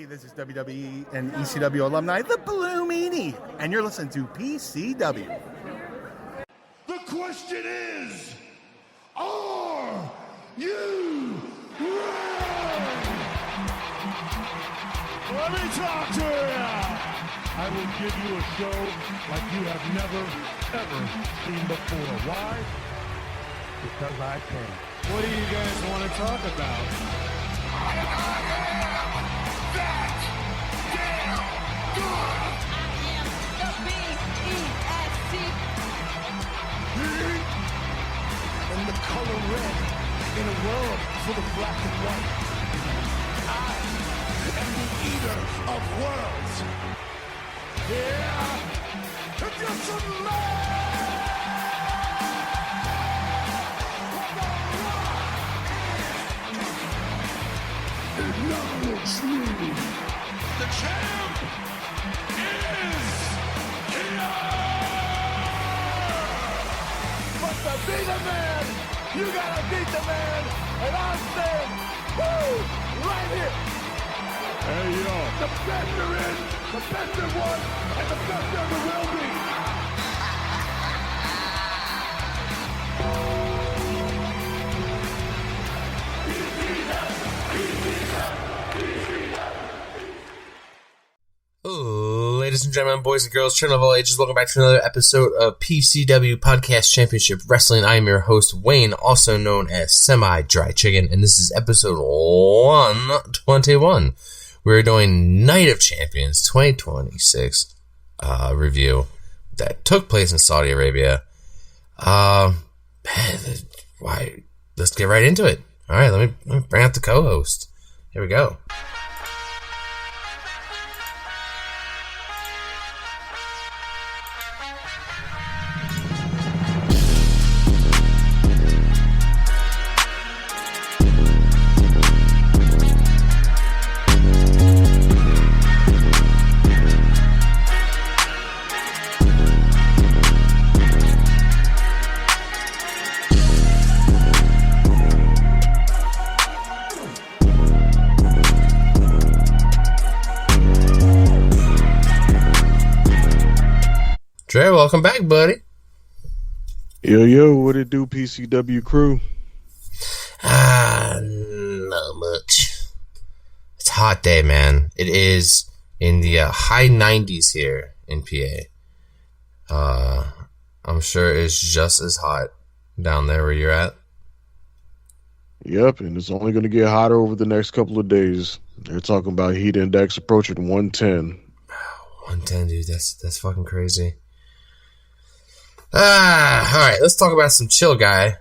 Hey, this is WWE and ECW alumni, the Blue Meanie, and you're listening to PCW. The question is, are you ready? Let me talk to you. I will give you a show like you have never, ever seen before. Why? Because I can. What do you guys want to talk about? And the color red in a world full of black and white. I am the eater of worlds. Yeah, it's just a man. Acknowledge me. The champ is K.O.R. But to be the man, you gotta beat the man, and I'm saying, woo, right here. Hey, yo. The best there is, the best there was, and the best there ever will be. Ladies and gentlemen, boys and girls, children of all ages, welcome back to another episode of PCW Podcast Championship Wrestling. I am your host, Wayne, also known as Semi-Dry Chicken, and this is episode 121. We're doing Night of Champions 2026 review that took place in Saudi Arabia. Let's get right into it. All right, let me bring out the co-host. Here we go. Dre, welcome back, buddy. Yo, what it do, PCW crew? Not much. It's a hot day, man. It is in the high 90s here in PA. I'm sure it's just as hot down there where you're at. Yep, and it's only going to get hotter over the next couple of days. They're talking about heat index approaching 110. 110, dude. That's fucking crazy. Alright, let's talk about some chill guy.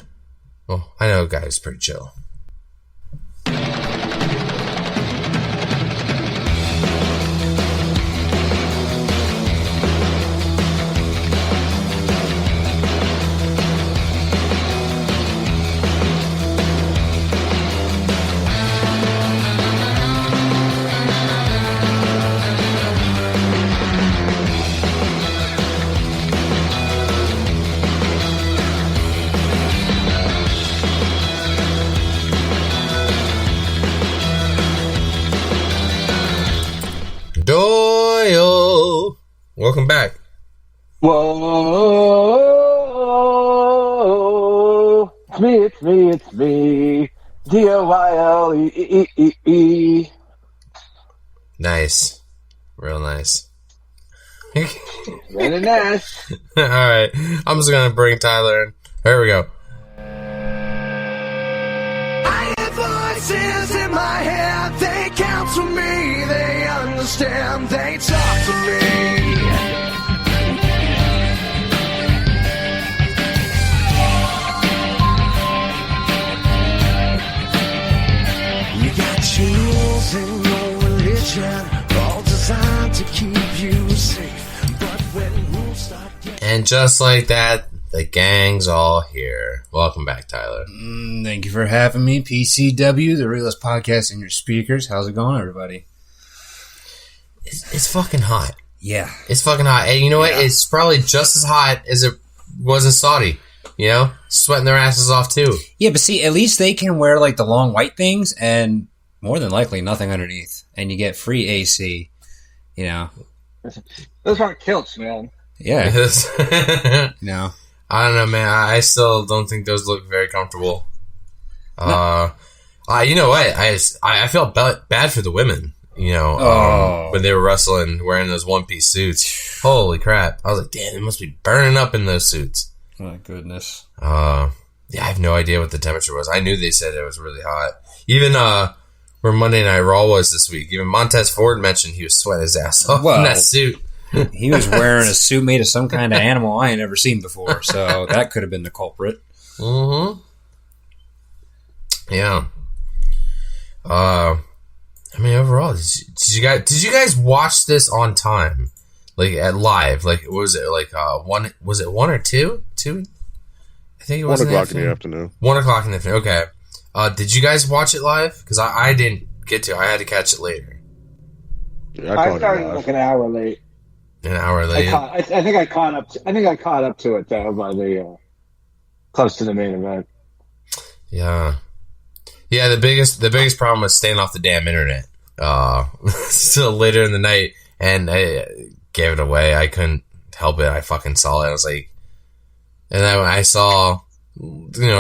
Well, I know a guy who's pretty chill. Doyle, welcome back. Whoa, it's me, Doyle. Nice, real nice. Very nice. All right, I'm just gonna bring Tyler in. Here we go. I have voices in my head, they counsel me, they understand, they talk to me. You got jewels in your religion, all designed to keep you safe, but when rules start getting... And just like that, the gang's all here. Welcome back, Tyler. Thank you for having me, PCW, the realest podcast in your speakers. How's it going, everybody? It's fucking hot. Yeah. It's fucking hot. And you know what? It's probably just as hot as it was in Saudi. You know? Sweating their asses off, too. Yeah, but see, at least they can wear, like, the long white things and more than likely nothing underneath. and you get free AC. You know, Those aren't kilts, man. yeah. I You know, don't know, man. I still don't think those look very comfortable. You know what? I felt bad for the women. You know, when they were wrestling wearing those one-piece suits. Holy crap! I was like, damn, it must be burning up in those suits. my goodness. Yeah, I have no idea what the temperature was. I knew they said it was really hot. Even where Monday Night Raw was this week, even Montez Ford mentioned he was sweating his ass off in that suit. He was wearing a suit made of some kind of animal I ain't ever seen before, so that could have been the culprit. Mm-hmm. Yeah. I mean, overall, did you guys watch this on time, like at live? Like, what was it like? One was it 1 or 2? 2? I think it was 1 o'clock in the afternoon. 1 o'clock in the afternoon. Okay. Did you guys watch it live? Because I didn't get to. I had to catch it later. Yeah, I started like an hour late. An hour late. I think I caught up. I think I caught up to it though by the close to the main event. Yeah. Yeah, the biggest problem was staying off the damn internet. Still later in the night, and I gave it away. I couldn't help it. I fucking saw it. I was like, and then when I saw,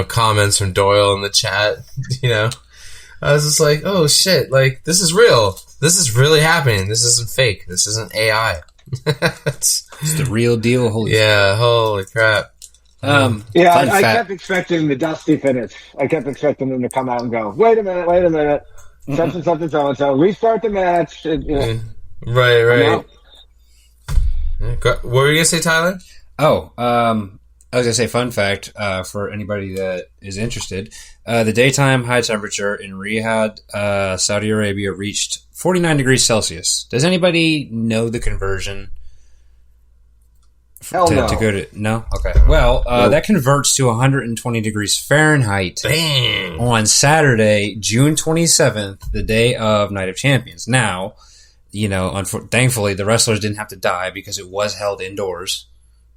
comments from Doyle in the chat, I was just like, oh shit, like this is real. This is really happening. This isn't fake. This isn't AI. It's the real deal. Holy crap. I kept expecting the Dusty finish. I kept expecting them to come out and go, wait a minute, something, so restart the match. Right. What were you gonna say, Tyler? I was going to say, fun fact for anybody that is interested. The daytime high temperature in Riyadh, Saudi Arabia, reached 49 degrees Celsius. Does anybody know the conversion? Hell no. To go to, no? Okay. Well, that converts to 120 degrees Fahrenheit. Bang! On Saturday, June 27th, the day of Night of Champions. Now, thankfully, the wrestlers didn't have to die because it was held indoors.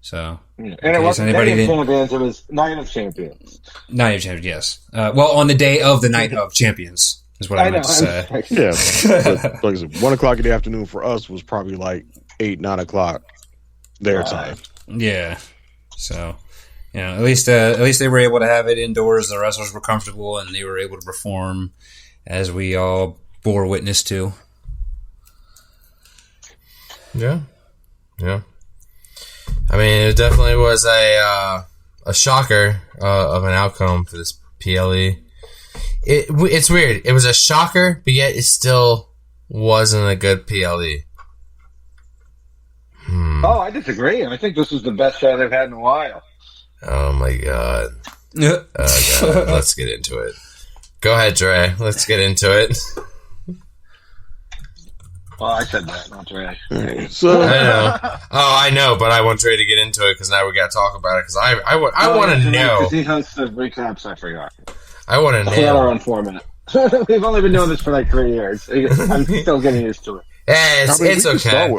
So, and it wasn't Day of Champions, it was Night of Champions. Night of Champions, yes. On the day of the Night of Champions is what I meant to say. Yeah, but like I said, 1 o'clock in the afternoon for us was probably like 8, 9 o'clock their time. Yeah. So, at least they were able to have it indoors. The wrestlers were comfortable, and they were able to perform as we all bore witness to. Yeah. I mean, it definitely was a shocker of an outcome for this PLE. It's weird. It was a shocker, but yet it still wasn't a good PLE. Oh, I disagree. I think this is the best show they've had in a while. Oh my god. God. Let's get into it. Go ahead, Dre. Let's get into it. Well, I said that, not Dre. So I know. Oh, I know, but I want Dre to get into it because now we got to talk about it because I want to know. Because he hosts the recaps, I forgot. I want to know. We our own format. We've only been doing this for like 3 years. I'm still getting used to it. Yeah, it's okay.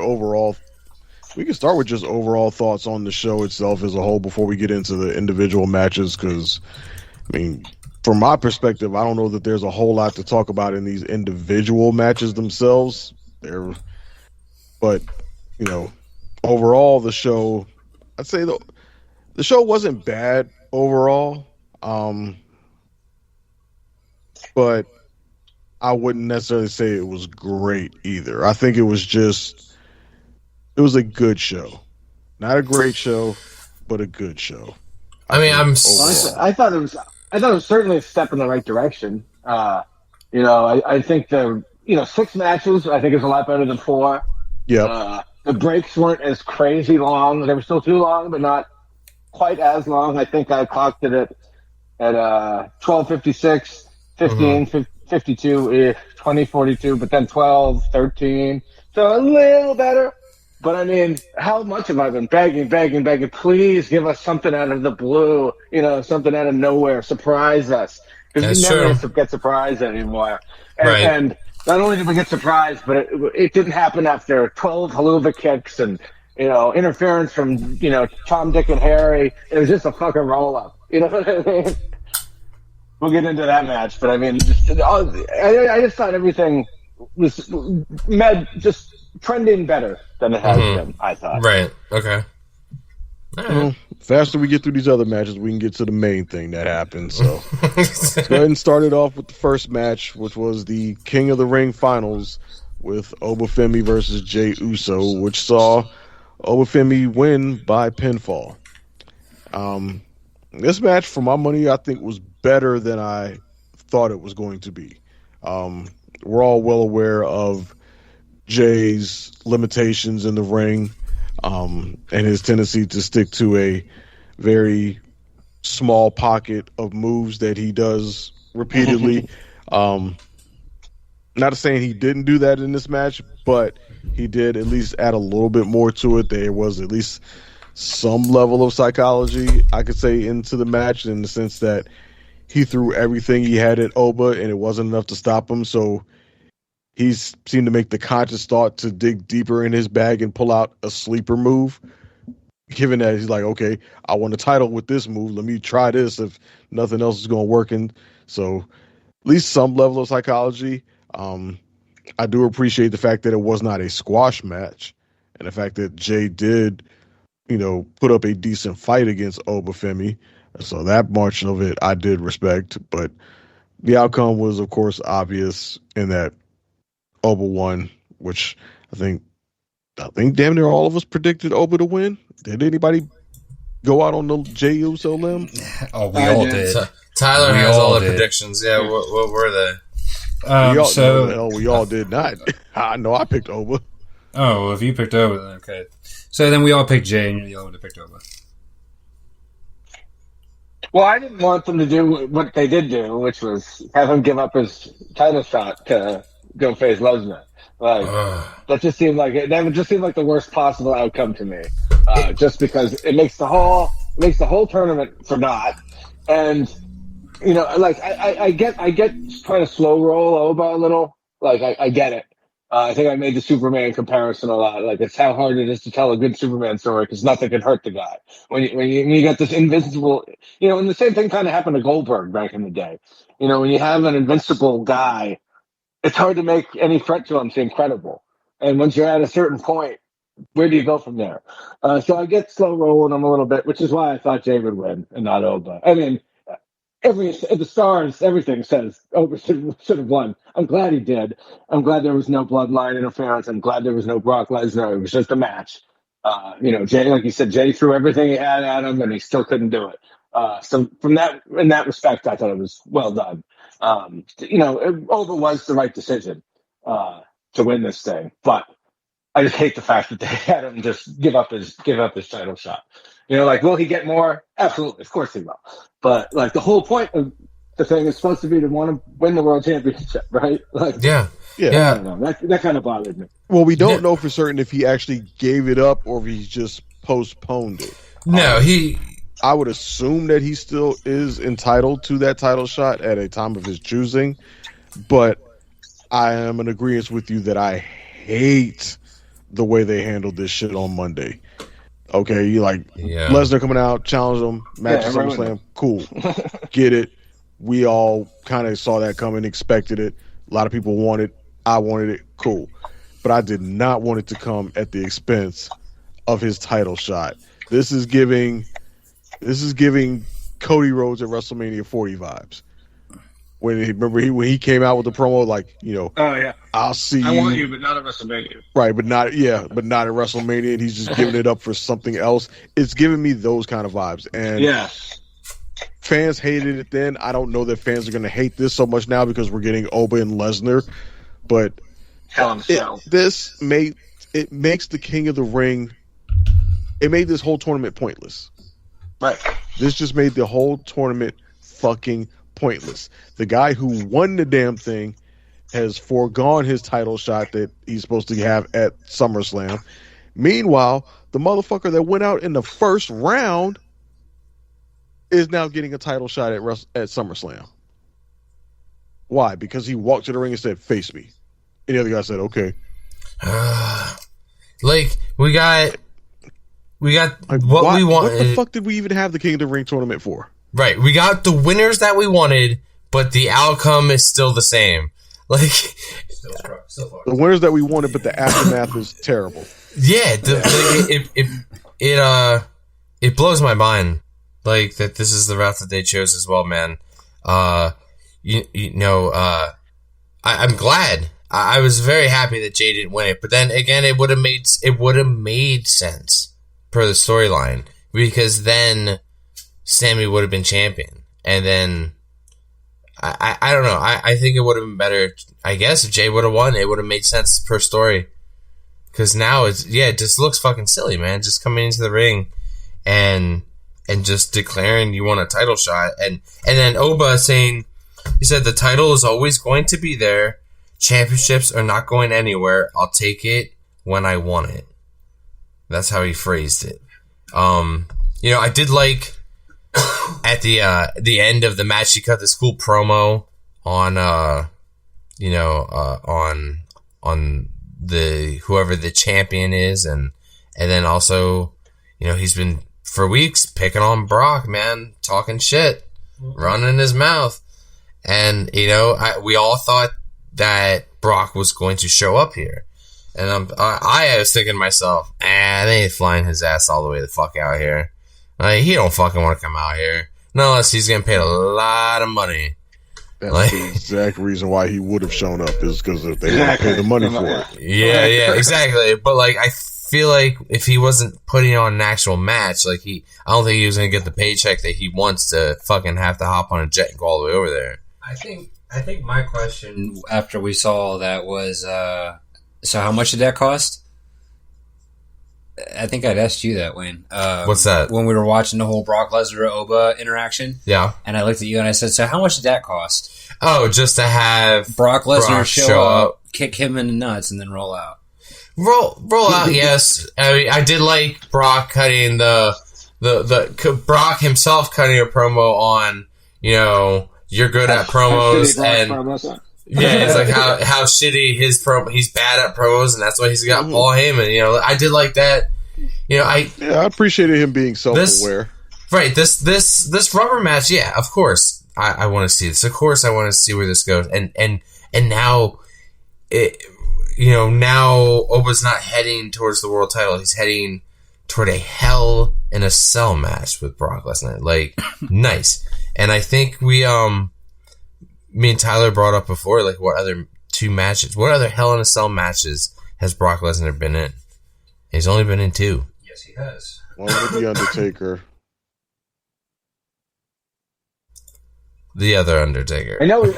We can start with just overall thoughts on the show itself as a whole before we get into the individual matches because, from my perspective, I don't know that there's a whole lot to talk about in these individual matches themselves. But overall, the show, I'd say the show wasn't bad overall, but I wouldn't necessarily say it was great either. I think it was a good show, not a great show, but a good show. I mean, I thought it was certainly a step in the right direction. I think the 6 matches, I think, is a lot better than 4. Yeah. The breaks weren't as crazy long. They were still too long, but not quite as long. I think I clocked it at 12:56, 15, 52, 20:42, but then 12, 13. So a little better. But I mean, how much have I been begging? Please give us something out of the blue, something out of nowhere. Surprise us. Because we never get surprised anymore. And not only did we get surprised, but it didn't happen after 12 haluva kicks and, interference from, Tom, Dick, and Harry. It was just a fucking roll-up. You know what I mean? We'll get into that match. But I mean, I just thought everything just trending better than it has been, I thought. Right. Okay. Well, faster we get through these other matches, we can get to the main thing that happened. So let's go ahead and start it off with the first match, which was the King of the Ring Finals with Obafemi versus Jey Uso, which saw Obafemi win by pinfall. This match, for my money, I think was better than I thought it was going to be. We're all well aware of Jay's limitations in the ring, and his tendency to stick to a very small pocket of moves that he does repeatedly. Not saying he didn't do that in this match, but he did at least add a little bit more to it. There was at least some level of psychology, I could say, into the match, in the sense that he threw everything he had at Oba, and it wasn't enough to stop him. So he seemed to make the conscious thought to dig deeper in his bag and pull out a sleeper move, given that he's like, okay, I won the title with this move. Let me try this if nothing else is going to work. And so at least some level of psychology. I do appreciate the fact that it was not a squash match, and the fact that Jay did, put up a decent fight against Obafemi. So that much of it I did respect, but the outcome was, of course, obvious in that Oba won, which I think damn near all of us predicted Oba to win. Did anybody go out on the Jey Uso limb? Oh, we all did. Tyler has all the predictions. Yeah, what were they? We all did not. I know I picked Oba. Oh, well, if you picked Oba, then okay. So then we all picked Jay, and you're the only one that picked Oba. Well, I didn't want them to do what they did do, which was have him give up his title shot to go face Lesnar. That just seemed like the worst possible outcome to me. Just because it makes the whole tournament for naught. And I get trying to slow roll Oba a little. I get it. I think I made the Superman comparison a lot. It's how hard it is to tell a good Superman story because nothing can hurt the guy. When you got this invincible, and the same thing kind of happened to Goldberg back in the day. When you have an invincible guy, it's hard to make any threat to him seem credible. And once you're at a certain point, where do you go from there? So I get slow rolling him a little bit, which is why I thought Jay would win and not Oba. I mean, the stars, everything says Oba should have won. I'm glad he did. I'm glad there was no bloodline interference. I'm glad there was no Brock Lesnar. It was just a match. Jay, like you said, Jay threw everything he had at him, and he still couldn't do it. So in that respect, I thought it was well done. Oba was the right decision to win this thing, but I just hate the fact that they had him just give up his title shot. Will he get more? Absolutely, of course he will. But the whole point of the thing is supposed to be to want to win the world championship, right? Yeah. I don't know. That kind of bothered me. Well, we don't know for certain if he actually gave it up or if he just postponed it. No, I would assume that he still is entitled to that title shot at a time of his choosing, but I am in agreement with you that I hate the way they handled this shit on Monday. Okay, Lesnar coming out, challenge him, match at SummerSlam, cool. Get it. We all kind of saw that coming, expected it. A lot of people wanted it. I wanted it, cool. But I did not want it to come at the expense of his title shot. This is giving Cody Rhodes at WrestleMania 40 vibes. When he came out with the promo, oh yeah, I'll see you. I want you, but not at WrestleMania. Right, but not at WrestleMania, and he's just giving it up for something else. It's giving me those kind of vibes, and fans hated it then. I don't know that fans are going to hate this so much now because we're getting Oba and Lesnar, but it makes the King of the Ring. It made this whole tournament pointless. Right. This just made the whole tournament fucking pointless. The guy who won the damn thing has foregone his title shot that he's supposed to have at SummerSlam. Meanwhile, the motherfucker that went out in the first round is now getting a title shot at SummerSlam. Why? Because he walked to the ring and said, "Face me." And the other guy said, "Okay." We got we wanted. What the fuck did we even have the King of the Ring tournament for? Right, we got the winners that we wanted, but the outcome is still the same. The winners that we wanted, but the aftermath is terrible. Yeah, it blows my mind, like, that this is the route that they chose as well, man. I'm glad. I was very happy that Jade didn't win it, but then again, it would have made sense per the storyline, because then Sammy would have been champion, and then I don't know. I think it would have been better, I guess, if Jade would have won. It would have made sense per story. Because now it just looks fucking silly, man. Just coming into the ring and just declaring you want a title shot. And then Oba saying, he said, the title is always going to be there. Championships are not going anywhere. I'll take it when I want it. That's how he phrased it. I did like at the end of the match, he cut this cool promo on the whoever the champion is, and then also, he's been for weeks picking on Brock, man, talking shit, running his mouth, and we all thought that Brock was going to show up here, and I was thinking to myself, they ain't flying his ass all the way the fuck out here. Like, he don't fucking want to come out here, no, unless he's getting paid a lot of money. That's the exact reason why he would have shown up, is because they want to pay the money for it. Yeah, exactly. But I feel like if he wasn't putting on an actual match, I don't think he was gonna get the paycheck that he wants to fucking have to hop on a jet and go all the way over there. I think my question after we saw all that was, so how much did that cost? I think I'd asked you that, Wayne. What's that? When we were watching the whole Brock Lesnar-Oba interaction. Yeah. And I looked at you and I said, so how much did that cost? Oh, just to have Brock Lesnar show up, kick him in the nuts, and then roll out. Roll out, yes. I mean, I did like Brock cutting the Brock himself cutting a promo on, you're good at promos, and it's like how shitty his promo. He's bad at promos, and that's why he's got Paul Heyman. I did like that. I appreciated him being self-aware. Right. This rubber match, yeah, of course. I want to see this. Of course, I want to see where this goes. And now, now Oba's not heading towards the world title. He's heading toward a Hell in a Cell match with Brock Lesnar. Nice. And I think me and Tyler brought up before, what other Hell in a Cell matches has Brock Lesnar been in? He's only been in 2. Yes, he has. One with The Undertaker. The other Undertaker. I know we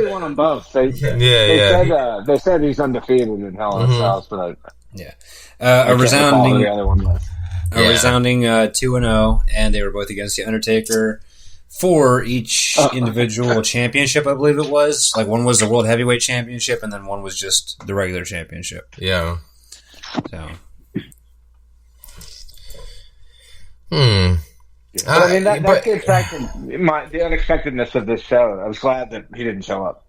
won them both. They said he's undefeated in Hell in a Cell, but a resounding the other one was. resounding 2-0, and they were both against the Undertaker for each individual championship, I believe it was. One was the World Heavyweight Championship, and then one was just the regular championship. Yeah. So. That's the unexpectedness of this show. I was glad that he didn't show up.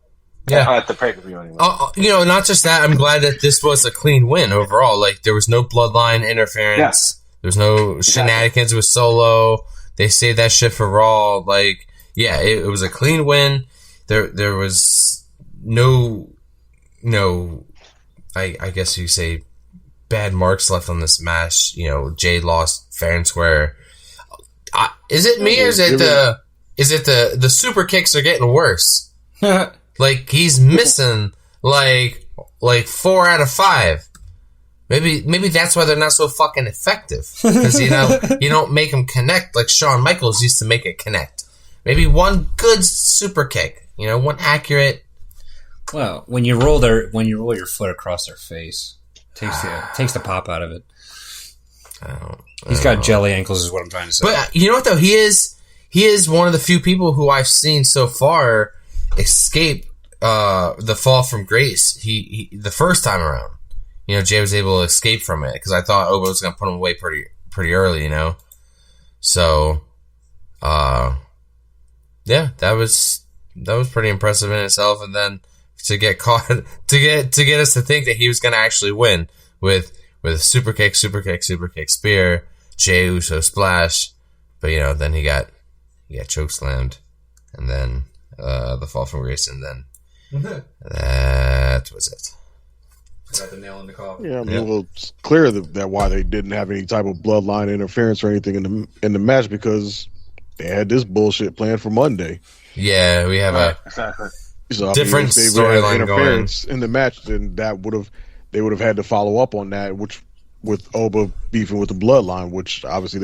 Yeah, at the pay-per-view anyway. Not just that. I'm glad that this was a clean win overall. There was no bloodline interference. Yeah. There was no shenanigans with Solo. They saved that shit for Raw. It was a clean win. There was no, I guess you say, bad marks left on this match. Jade lost fair and square. Is it me, or is it the super kicks are getting worse? He's missing 4 out of 5. Maybe that's why they're not so fucking effective, because you don't make them connect like Shawn Michaels used to make it connect. Maybe one good super kick, one accurate. Well, when you roll your foot across their face, takes the pop out of it. He's got jelly ankles, is what I'm trying to say. But you know what though, he is one of the few people who I've seen so far escape the fall from grace. He the first time around, Jay was able to escape from it, because I thought Oba was going to put him away pretty early, So, that was pretty impressive in itself, and then to get caught to get us to think that he was going to actually win with super kick, spear, Jey Uso splash, but then he got choke slammed, and then the fall from grace, and then That was it. Got the nail in the coffin. Yeah, I mean, well, it's clear that why they didn't have any type of bloodline interference or anything in the match because they had this bullshit planned for Monday. Yeah, we have a Exactly. So, different if they would have storyline interference in the match, then they would have had to follow up on that, which with Oba beefing with the bloodline, which obviously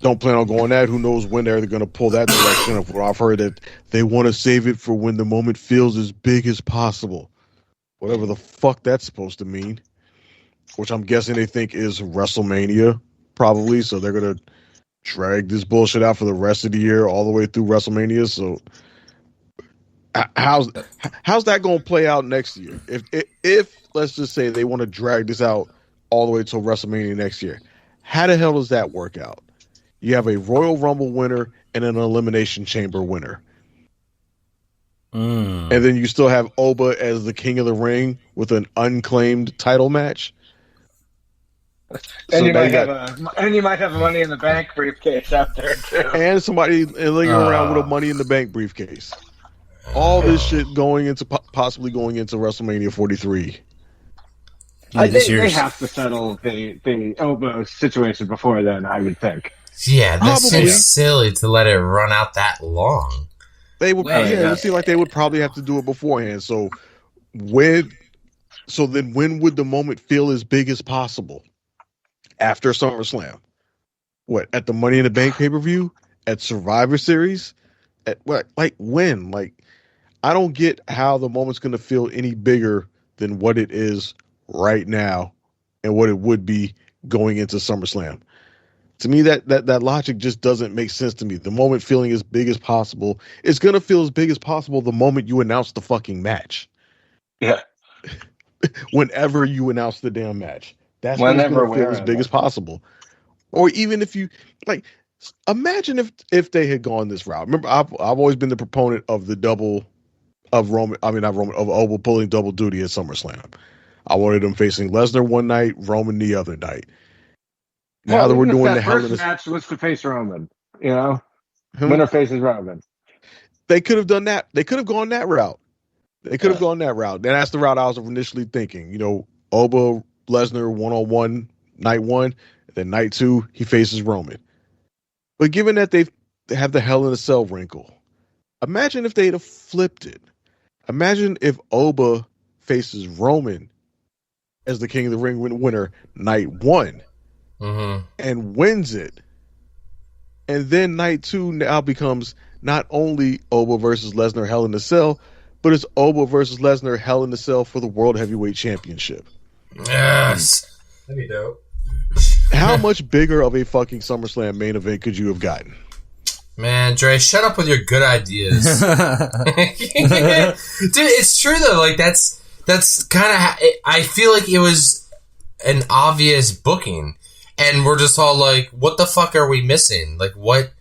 don't plan on going that. Who knows when they're going to pull that direction? I've heard that they want to save it for when the moment feels as big as possible. Whatever the fuck that's supposed to mean, which I'm guessing they think is WrestleMania, probably. So they're going to drag this bullshit out for the rest of the year, all the way through WrestleMania. So how's that going to play out next year? If let's just say they want to drag this out all the way till WrestleMania next year, how the hell does that work out? You have a Royal Rumble winner and an Elimination Chamber winner. And then you still have Oba as the King of the Ring with an unclaimed title match. And you might have a Money in the Bank briefcase out there too. And somebody lingering around with a Money in the Bank briefcase. All this shit going into possibly going into WrestleMania 43. I think they have to settle the Oba situation before then, I would think. Yeah, that seems silly to let it run out that long. They would, it seems like they would probably have to do it beforehand. So when would the moment feel as big as possible? After SummerSlam? What, at the Money in the Bank pay-per-view? At Survivor Series? At what? Like when? Like, I don't get how the moment's going to feel any bigger than what it is right now and what it would be going into SummerSlam. To me, that logic just doesn't make sense to me. The moment feeling as big as possible, it's going to feel as big as possible the moment you announce the fucking match. Yeah. Whenever you announce the damn match. That's when it's going to feel as big as possible. Or even if you, like, imagine if they had gone this route. Remember, I've always been the proponent of the of Oba pulling double duty at SummerSlam. I wanted him facing Lesnar one night, Roman the other night. Now that we're doing the Hell in a Cell match was to face Roman, winner faces Roman. They could have done that. They could have gone that route. And that's the route I was initially thinking. Oba Lesnar 1-on-1 night one, and then night two he faces Roman. But given that they have the Hell in a Cell wrinkle, imagine if they'd have flipped it. Imagine if Oba faces Roman as the King of the Ring winner night one. And wins it. And then night two now becomes not only Oba versus Lesnar Hell in a Cell, but it's Oba versus Lesnar Hell in a Cell for the World Heavyweight Championship. Yes. That'd be dope. How much bigger of a fucking SummerSlam main event could you have gotten? Man, Dre, shut up with your good ideas. Dude, it's true though. Like that's kind of. I feel like it was an obvious booking. And we're just all like, what the fuck are we missing? Like, what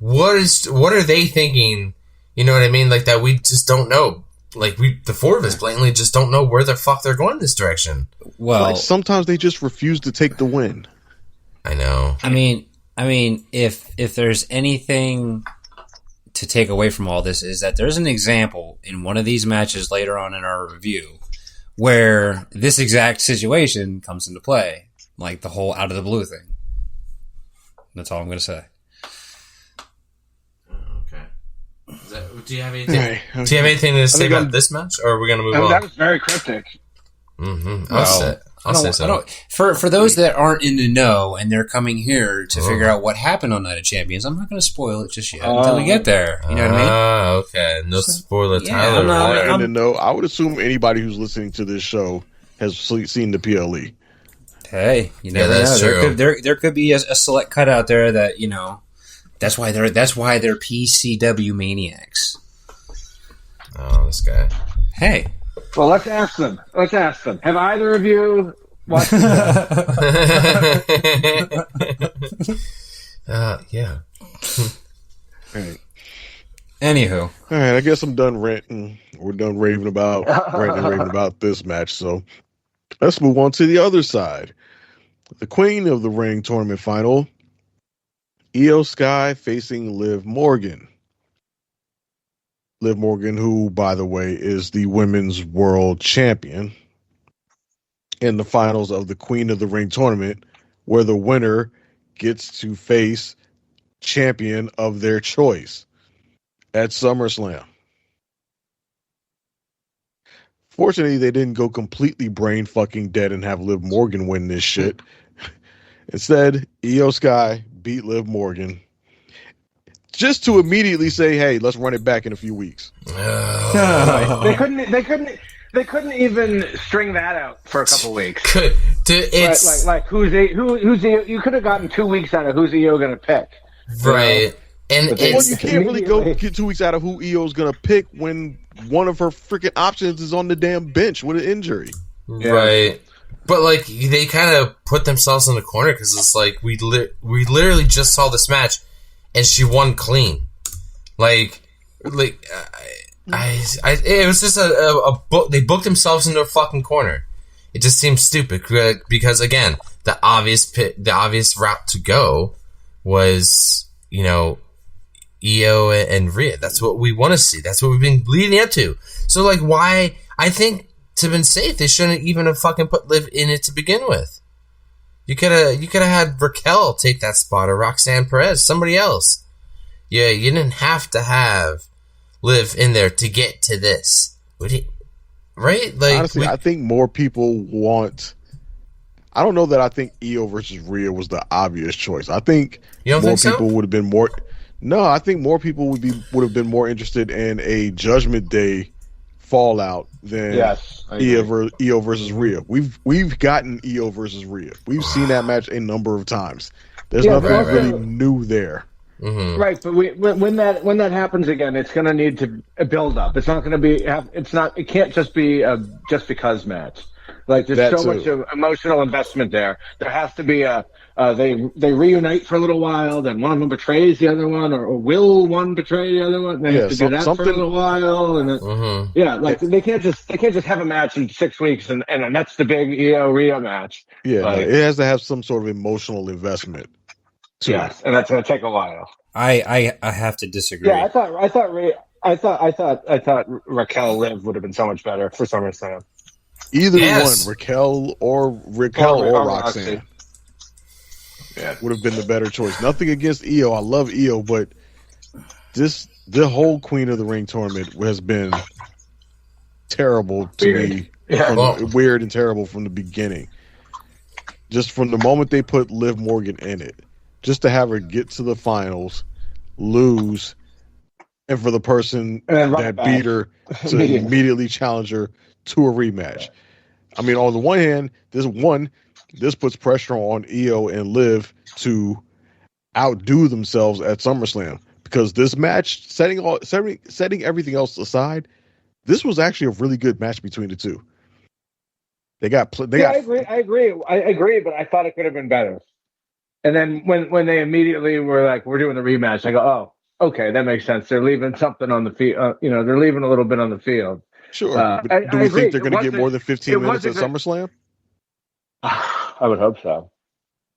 are they thinking? You know what I mean? Like, that we just don't know. Like, the four of us blatantly just don't know where the fuck they're going this direction. Well, like, sometimes they just refuse to take the win. I know. I mean, if there's anything to take away from all this is that there's an example in one of these matches later on in our review where this exact situation comes into play. Like the whole out of the blue thing. That's all I'm going to say. Okay. Do you have anything? Right, okay. Do you have anything to say about this match, or are we going to move on? That was very cryptic. I'll say so. For those that aren't in the know and they're coming here to figure out what happened on Night of Champions, I'm not going to spoil it just yet until we get there. You know what I mean? Okay. No spoiler, yeah, Tyler. I'm in the know. I would assume anybody who's listening to this show has seen the PLE. Hey, you never know. There could be a select cut out there that that's why they're PCW maniacs. Oh, this guy. Hey. Well, let's ask them. Have either of you watched? Yeah. All right. Anywho, all right. I guess I'm done ranting. We're done raving about this match. So let's move on to the other side. The Queen of the Ring tournament final, Io Sky facing Liv Morgan. Liv Morgan, who, by the way, is the women's world champion, in the finals of the Queen of the Ring tournament, where the winner gets to face champion of their choice at SummerSlam. Fortunately, they didn't go completely brain fucking dead and have Liv Morgan win this shit. Instead, Io Sky beat Liv Morgan just to immediately say, "Hey, let's run it back in a few weeks." They couldn't even string that out for a couple weeks. It's Like who's Io? You could have gotten 2 weeks out of who's Io going to pick, right. And But Well, it's you can't really go get 2 weeks out of who Io's gonna pick when one of her freaking options is on the damn bench with an injury. right. But like they kind of put themselves in the corner because it's like we literally just saw this match and she won clean. Like it was just a book. They booked themselves into a fucking corner. It just seems stupid because again, the obvious route to go was, you know, Io and Rhea. That's what we want to see. That's what we've been leading up to. So like, why? I think to have been safe, they shouldn't even have fucking put Liv in it to begin with. You could have had Raquel take that spot or Roxanne Perez, somebody else. Yeah, you didn't have to have Liv in there to get to this. Right? Like, Honestly, I think more people want. I don't know that I think Io versus Rhea was the obvious choice. I think You don't more think so? people would have been more. No, I think more people would have been more interested in a Judgment Day fallout than Yes, I agree. Io versus Rhea. We've gotten Io versus Rhea. We've seen that match a number of times. There's Yeah, nothing but also- really new there. mhm. Right, but when that happens again, it's going to need to build up. It's not going to be. It can't just be a just because match. Like there's That so too. much of emotional investment there. There has to be they reunite for a little while, then one of them betrays the other one, or will one betray the other one? They have to do that for a something- little while, and then, Mhm. yeah, like they can't just have a match in 6 weeks, and that's the big Io Rhea match. Yeah, no, Like- it has to have some sort of emotional investment. to it. Yes, and that's going to take a while. I have to disagree. Yeah, I thought Raquel Liv would have been so much better for SummerSlam. Either Yes. one, Raquel or Roxanne, would have been the better choice. Nothing against Io. I love Io, but the whole Queen of the Ring tournament has been terrible to Weird. me. Yeah. Weird and terrible from the beginning. Just from the moment they put Liv Morgan in it, just to have her get to the finals, lose, and for the person And then run that it back. beat her to immediately challenge her to a rematch. I mean, on the one hand, this puts pressure on Io and Liv to outdo themselves at SummerSlam, because this match, setting everything else aside, this was actually a really good match between the two. I agree, but I thought it could have been better. And then when they immediately were like, "We're doing the rematch," I go, "Oh, okay, that makes sense. They're leaving something on the field. They're leaving a little bit on the field." Sure. I But do we agree. think they're going to It get more than 15 it minutes at wasn't SummerSlam? I would hope so.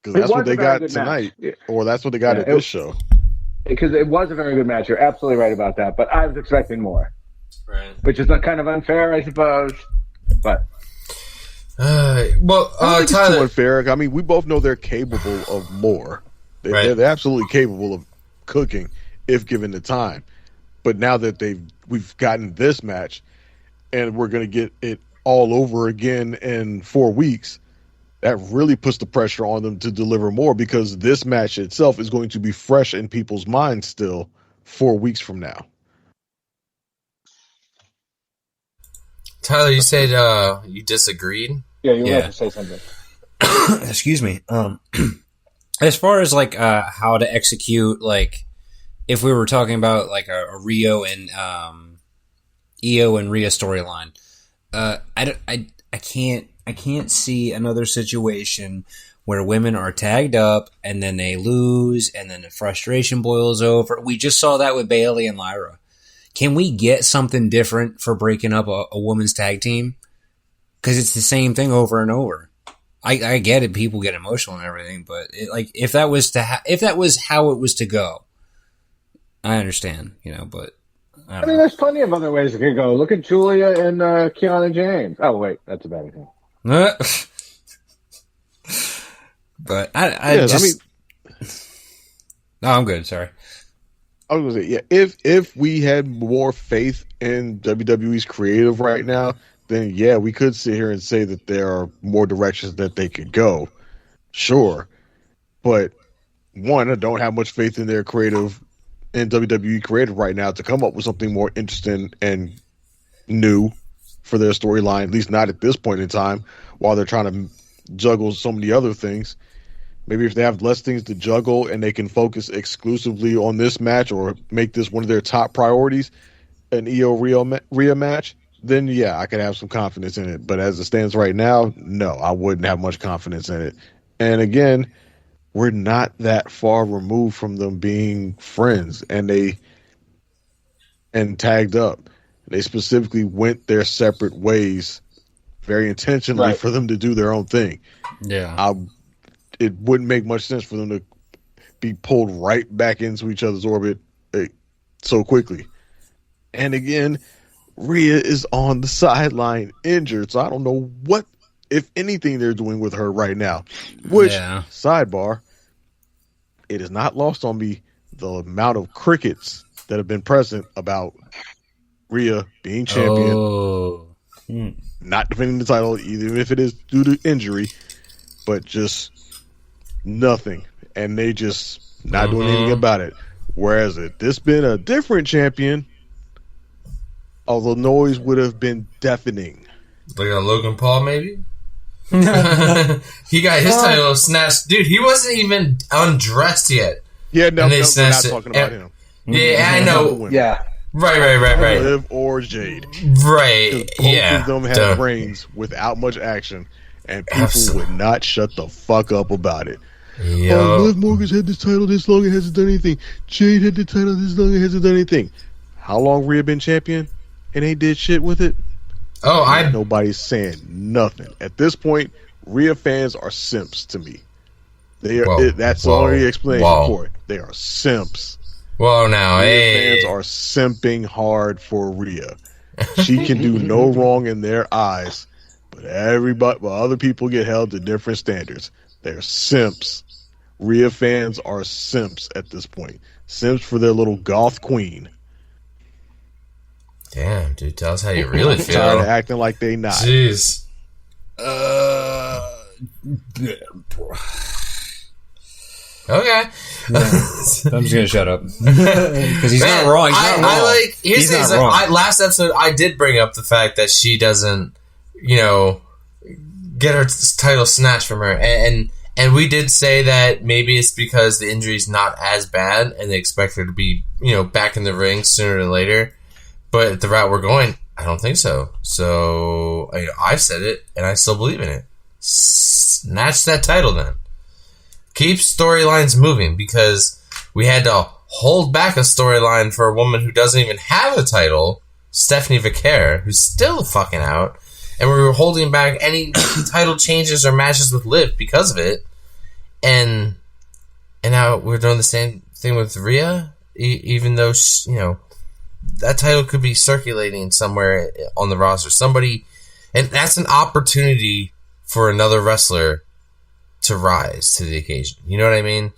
Because It that's what was they a very got good tonight, match. or that's what they got Yeah, at this show. Because it was a very good match. You're absolutely right about that. But I was expecting more, Right. which is kind of unfair, I suppose. But I don't think it's too Tyler. unfair. I mean, we both know they're capable of more. Right. They're absolutely capable of cooking if given the time. But now that we've gotten this match, and we're going to get it all over again in 4 weeks, that really puts the pressure on them to deliver more, because this match itself is going to be fresh in people's minds still 4 weeks from now. Tyler, you said you disagreed. yeah, you were Yeah. about to say something. Excuse me. As far as like how to execute, like if we were talking about like a Rio and Io and Rhea storyline, I can't see another situation where women are tagged up and then they lose and then the frustration boils over. We just saw that with Bayley and Lyra. Can we get something different for breaking up a women's tag team? Because it's the same thing over and over. I get it. People get emotional and everything, but if that was how it was to go, I understand, but I mean, there's plenty of other ways it could go. Look at Julia and Kiana James. Oh, wait, that's a bad example. But I just. No, I'm good. Sorry. I was gonna say, yeah. If we had more faith in WWE's creative right now, then yeah, we could sit here and say that there are more directions that they could go. Sure, but one, I don't have much faith in their creative, in WWE creative right now to come up with something more interesting and new for their storyline. At least not at this point in time, while they're trying to juggle so many other things. Maybe if they have less things to juggle and they can focus exclusively on this match or make this one of their top priorities, an Rhea match, then yeah, I could have some confidence in it. But as it stands right now, no, I wouldn't have much confidence in it. And again, we're not that far removed from them being friends, and tagged up. They specifically went their separate ways very intentionally for them to do their own thing. Yeah. It wouldn't make much sense for them to be pulled right back into each other's orbit so quickly. And again, Rhea is on the sideline injured, so I don't know what, if anything, they're doing with her right now. Which, sidebar, it is not lost on me the amount of crickets that have been present about Rhea being champion, not defending the title, even if it is due to injury, but just nothing, and they just not doing anything about it. Whereas if this been a different champion, the noise would have been deafening. Like a Logan Paul, maybe. He got his title snatched. Dude, he wasn't even undressed yet. Yeah, no, we're not talking about him. Yeah, I know. Yeah. Right. Liv or Jade. Right. Both of them had reigns without much action, and people would not shut the fuck up about it. Liv Morgan's had this title this long and hasn't done anything. Jade had the title this long and hasn't done anything. How long Rhea been champion and ain't did shit with it? Nobody's saying nothing. At this point, Rhea fans are simps to me. They are. That's the only explanation for it. They are simps. Well, now, Rhea fans are simping hard for Rhea. She can do no wrong in their eyes, but other people get held to different standards. They're simps. Rhea fans are simps at this point. Simps for their little goth queen. Damn, dude, tell us how you really feel. Tired of acting like they not. Jeez. Okay. I'm just gonna shut up because he's not wrong. He's not wrong. Last episode, I did bring up the fact that she doesn't, get her title snatched from her, and we did say that maybe it's because the injury's not as bad, and they expect her to be, back in the ring sooner than later. But the route we're going, I don't think so. So I've said it, and I still believe in it. Snatch that title then. Keep storylines moving, because we had to hold back a storyline for a woman who doesn't even have a title, Stephanie Vaquer, who's still fucking out, and we were holding back any title changes or matches with Liv because of it, and now we're doing the same thing with Rhea, even though that title could be circulating somewhere on the roster. Somebody, and that's an opportunity for another wrestler to rise to the occasion. You know what I mean?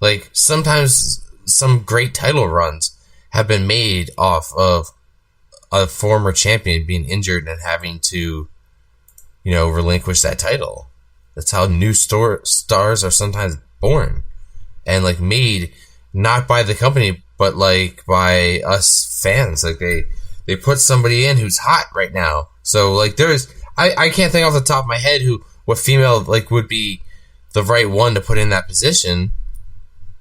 Like, sometimes some great title runs have been made off of a former champion being injured and having to, relinquish that title. That's how new stars are sometimes born. And, made not by the company, but, by us fans. They put somebody in who's hot right now. So, I can't think off the top of my head what female, would be the right one to put in that position,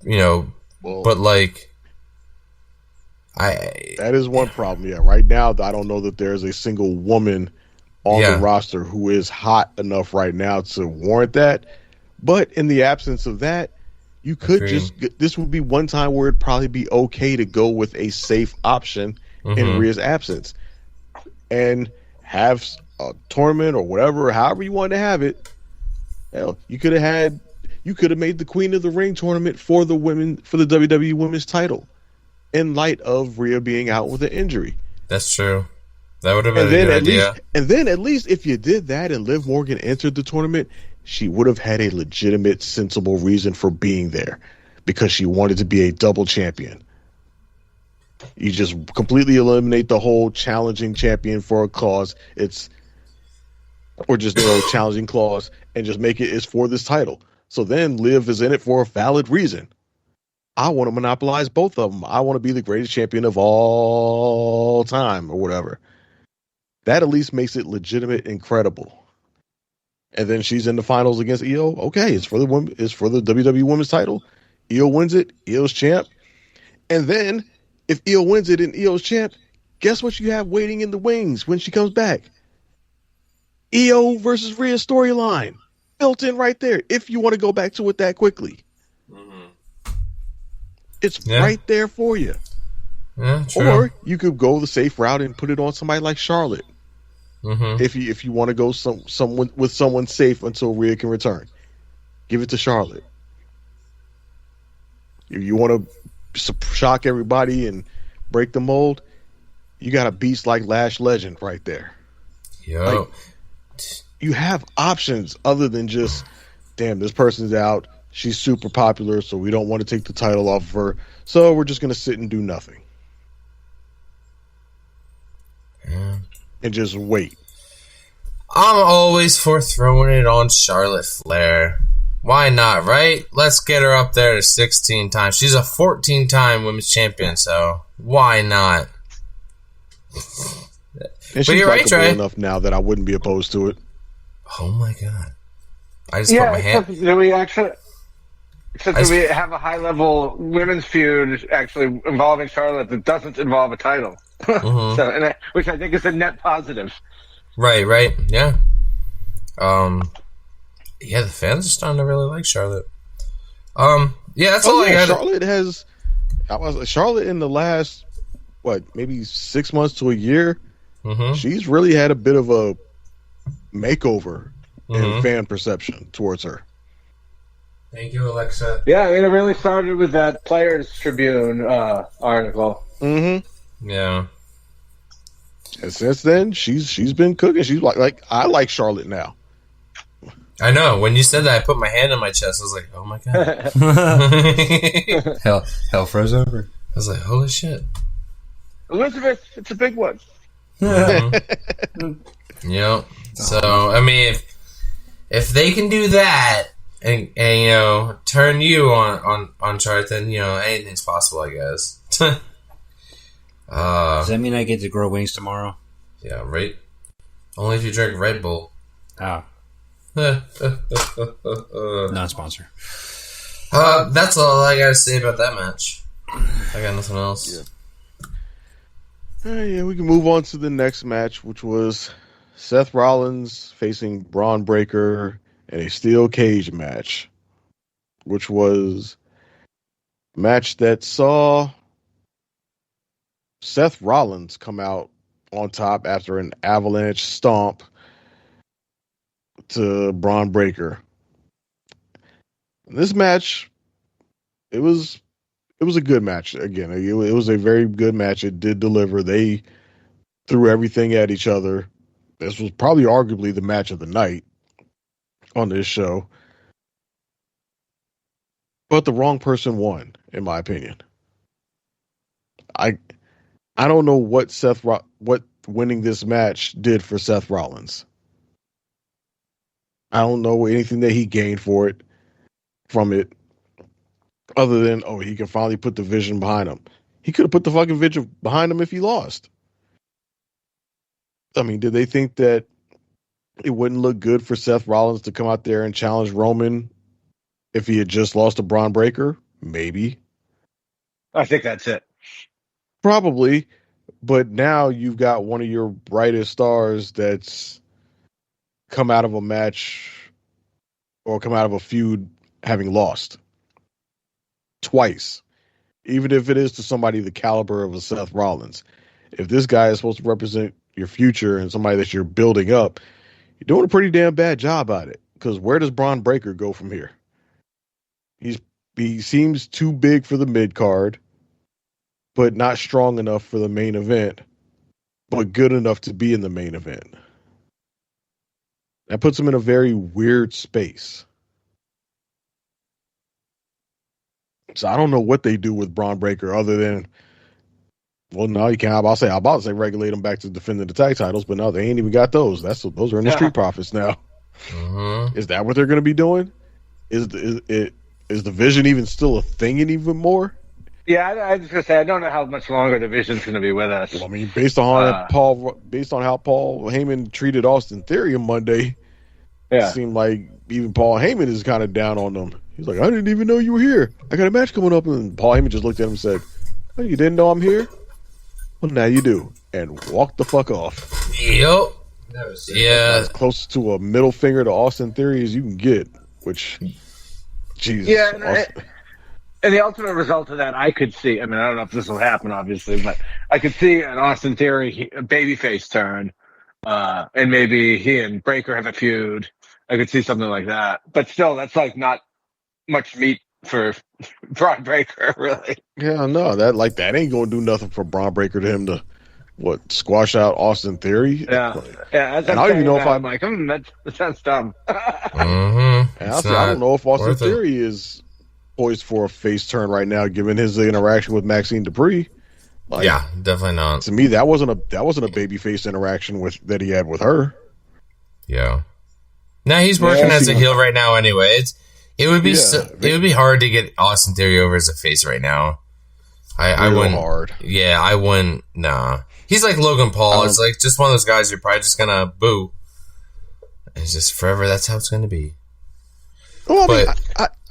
but that is one problem. Yeah, right now I don't know that there's a single woman on the roster who is hot enough right now to warrant that. But in the absence of that, you could this would be one time where it'd probably be okay to go with a safe option in Rhea's absence and have a tournament or whatever, however you want to have it. Hell, you could have made the Queen of the Ring tournament for the WWE Women's title. in light of Rhea being out with an injury. That's true. That would have been a good idea. And then at least if you did that and Liv Morgan entered the tournament, she would have had a legitimate, sensible reason for being there because she wanted to be a double champion. You just completely eliminate the whole challenging champion for a cause. Or just no challenging clause and just make it's for this title. So then Liv is in it for a valid reason. I want to monopolize both of them. I want to be the greatest champion of all time or whatever. That at least makes it legitimate and credible. And then she's in the finals against Io. Okay, it's for the WWE Women's title. Io wins it. Io's champ. And then if Io wins it and Io's champ, guess what you have waiting in the wings when she comes back? Io versus Rhea storyline built in right there. If you want to go back to it that quickly, it's right there for you. Yeah, true. Or you could go the safe route and put it on somebody like Charlotte. If you want to go someone safe until Rhea can return, give it to Charlotte. If you want to shock everybody and break the mold, you got a beast like Lash Legend right there. Yo. You have options other than just, damn, this person's out. She's super popular, so we don't want to take the title off of her. So we're just going to sit and do nothing. Yeah. And just wait. I'm always for throwing it on Charlotte Flair. Why not, right? Let's get her up there to 16 times. She's a 14-time women's champion, so why not? And she's likable enough now that I wouldn't be opposed to it. Oh my god! I just put my hand. Do we actually have a high-level women's feud actually involving Charlotte that doesn't involve a title? Which I think is a net positive. Right, yeah. Yeah, the fans are starting to really like Charlotte. Yeah, that's all I got. Charlotte in the last maybe 6 months to a year. She's really had a bit of a makeover in fan perception towards her. Thank you, Alexa. Yeah, I mean, it really started with that Players Tribune article. Yeah. And since then, she's been cooking. She's like I like Charlotte now. I know. When you said that, I put my hand on my chest. I was like, oh my god. hell froze over. I was like, holy shit. Elizabeth, it's a big one. Yep. So, I mean, if they can do that and you know, turn you on chart, then, you know, anything's possible, I guess. Does that mean I get to grow wings tomorrow? Yeah, right? Only if you drink Red Bull. Ah. Non-sponsor. That's all I gotta say about that match. I got nothing else. Yeah, we can move on to the next match, which was Seth Rollins facing Bron Breakker in a steel cage match, which was a match that saw Seth Rollins come out on top after an avalanche stomp to Bron Breakker. This match, it was a good match. Again, it was a very good match. It did deliver. They threw everything at each other. This was probably arguably the match of the night on this show. But the wrong person won, in my opinion. I don't know what what winning this match did for Seth Rollins. I don't know anything that he gained from it, other than, he can finally put the vision behind him. He could have put the fucking vision behind him if he lost. I mean, did they think that it wouldn't look good for Seth Rollins to come out there and challenge Roman if he had just lost to Bron Breakker? Maybe. I think that's it. Probably. But now you've got one of your brightest stars that's come out of a match or come out of a feud having lost twice, even if it is to somebody the caliber of a Seth Rollins. If this guy is supposed to represent your future and somebody that you're building up, you're doing a pretty damn bad job at it. Because where does Bron Breakker go from here? He seems too big for the mid card. but not strong enough for the main event, but good enough to be in the main event. That puts him in a very weird space. So I don't know what they do with Bron Breakker other than, well, no, you can't. I'm about to say regulate them back to defending the tag titles, but no, they ain't even got those. Those are in the Street Profits now. Mm-hmm. Is that what they're going to be doing? Is the Vision even still a thing even more? Yeah, I was gonna say I don't know how much longer the Vision's gonna be with us. Well, I mean, based on how Paul Heyman treated Austin Theory on Monday, it seemed like even Paul Heyman is kind of down on them. He's like, I didn't even know you were here. I got a match coming up, and Paul Heyman just looked at him and said, "Oh, you didn't know I'm here? Well, now you do," and walked the fuck off. Yep. Yeah, as close to a middle finger to Austin Theory as you can get. Which, Jesus. Yeah, and the ultimate result of that, I could see. I mean, I don't know if this will happen, obviously, but I could see an Austin Theory babyface turn, and maybe he and Breaker have a feud. I could see something like that. But still, that's like not much meat for Bron Breakker, really. Yeah, no, that ain't going to do nothing for Bron Breakker to him to squash out Austin Theory. Yeah, I don't even know if I'm like, that sounds dumb. Mm-hmm. I don't know if Austin Theory is poised for a face turn right now, given his interaction with Maxine Dupree. Like, yeah, definitely not. To me, that wasn't a babyface interaction that he had with her. Yeah. Now he's working as a heel right now. Anyway, it would be hard to get Austin Theory over as a face right now. I wouldn't. Hard. Yeah, I wouldn't. Nah, he's like Logan Paul. It's like just one of those guys you're probably just gonna boo. It's just forever. That's how it's gonna be. Well,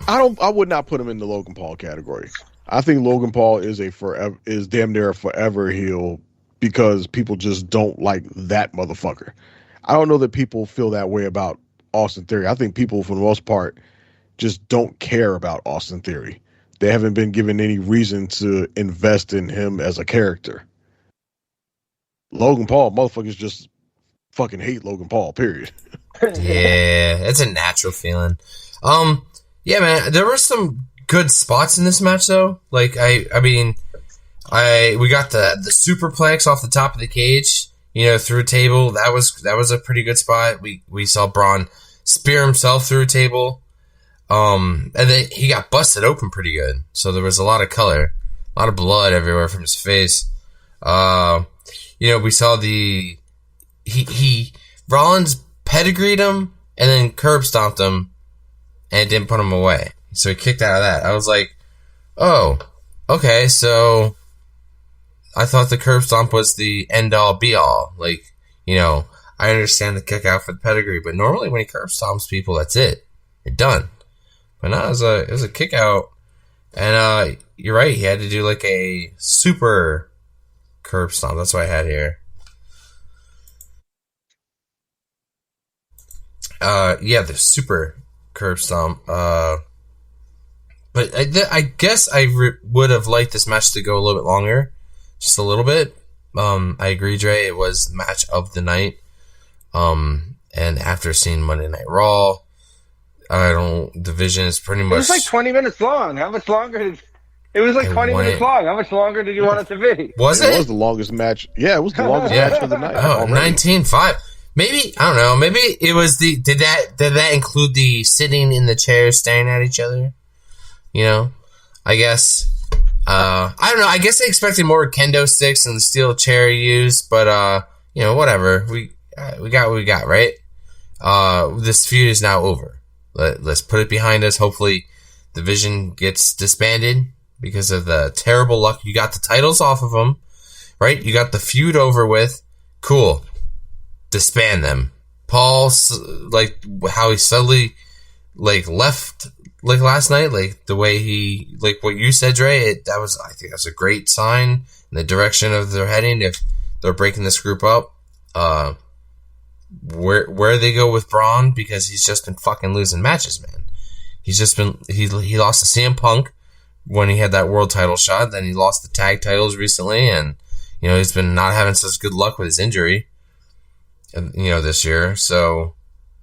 I would not put him in the Logan Paul category. I think Logan Paul is damn near a forever heel because people just don't like that motherfucker. I don't know that people feel that way about Austin Theory. I think people, for the most part, just don't care about Austin Theory. They haven't been given any reason to invest in him as a character. Logan Paul, motherfuckers just fucking hate Logan Paul, period. Yeah, it's a natural feeling. Yeah, man, there were some good spots in this match, though. Like, we got the superplex off the top of the cage, through a table. That was a pretty good spot. We saw Bron spear himself through a table. And then he got busted open pretty good. So there was a lot of color, a lot of blood everywhere from his face. We saw Rollins pedigreed him and then curb stomped him and didn't put him away. So he kicked out of that. I was like, oh, okay. So I thought the curb stomp was the end all be all. Like, I understand the kick out for the pedigree, but normally when he curb stomps people, that's it. You're done. But no, it was a kick out. And you're right, he had to do like a super curb stomp. That's what I had here. The super curb stomp. But I guess I would have liked this match to go a little bit longer. Just a little bit. I agree, Dre. It was match of the night. And after seeing Monday Night Raw, the Vision is pretty much... It was like 20 minutes long. How much longer It was like 20 minutes long. How much longer did you want it to be? Was it? It was the longest match. Yeah, it was the longest match of the night. Oh, 19-5. Maybe, I don't know, maybe it was did that include the sitting in the chairs staring at each other? I guess. I don't know. I guess I expected more kendo sticks and the steel chair used, but, whatever. We got what we got, right? This feud is now over. Let's put it behind us. Hopefully the Vision gets disbanded because of the terrible luck. You got the titles off of them, right? You got the feud over with. Cool. Disband them. Paul, like, how he suddenly, like, left, like, last night, like, the way he, like, what you said, Dre, I think that's a great sign in the direction of their heading if they're breaking this group up. Where they go with Bron, because he's just been fucking losing matches, man. He's just been, he lost to CM Punk when he had that world title shot, then he lost the tag titles recently, and, he's been not having such good luck with his injury, this year. So,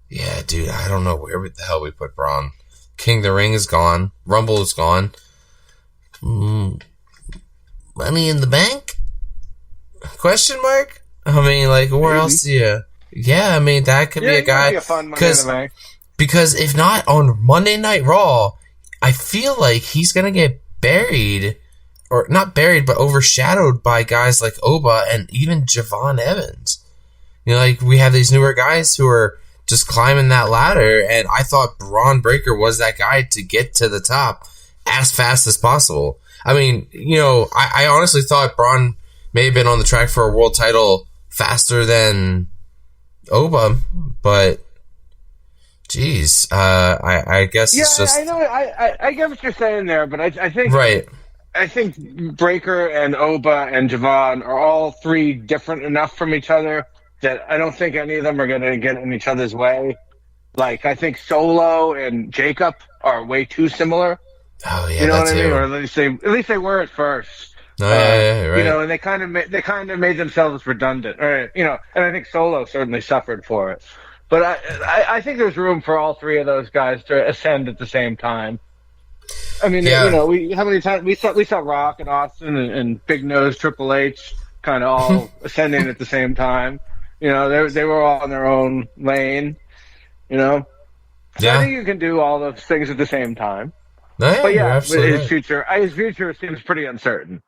yeah, dude, I don't know where the hell we put Bron. King of the Ring is gone. Rumble is gone. Money in the Bank? Question mark? I mean, like, where Maybe. else do you? Yeah, I mean, that could be a guy. Be a fun Monday in the Bank. Because if not on Monday Night Raw, I feel like he's gonna get buried, or not buried, but overshadowed by guys like Oba and even Javon Evans. You know, like, we have these newer guys who are just climbing that ladder, and I thought Bron Breakker was that guy to get to the top as fast as possible. I mean, you know, I honestly thought Bron may have been on the track for a world title faster than Oba, but geez, I guess it's just... I know. I get what you're saying there, but I think right. I think Breakker and Oba and Javon are all three different enough from each other that I don't think any of them are going to get in each other's way. Like, I think Solo and Jacob are way too similar. Oh yeah, You know that what I too. mean? Or at least they were at first. No, yeah, right. You know, and they kind of made themselves redundant. Or, you know, and I think Solo certainly suffered for it. But I think there's room for all three of those guys to ascend at the same time. I mean, Yeah. you know, how many times we saw Rock and Austin and Big Nose Triple H kind of all ascending at the same time. You know, they were all in their own lane. You know, so Yeah. I think you can do all those things at the same time. No, yeah, But you're yeah, absolutely his right. future seems pretty uncertain.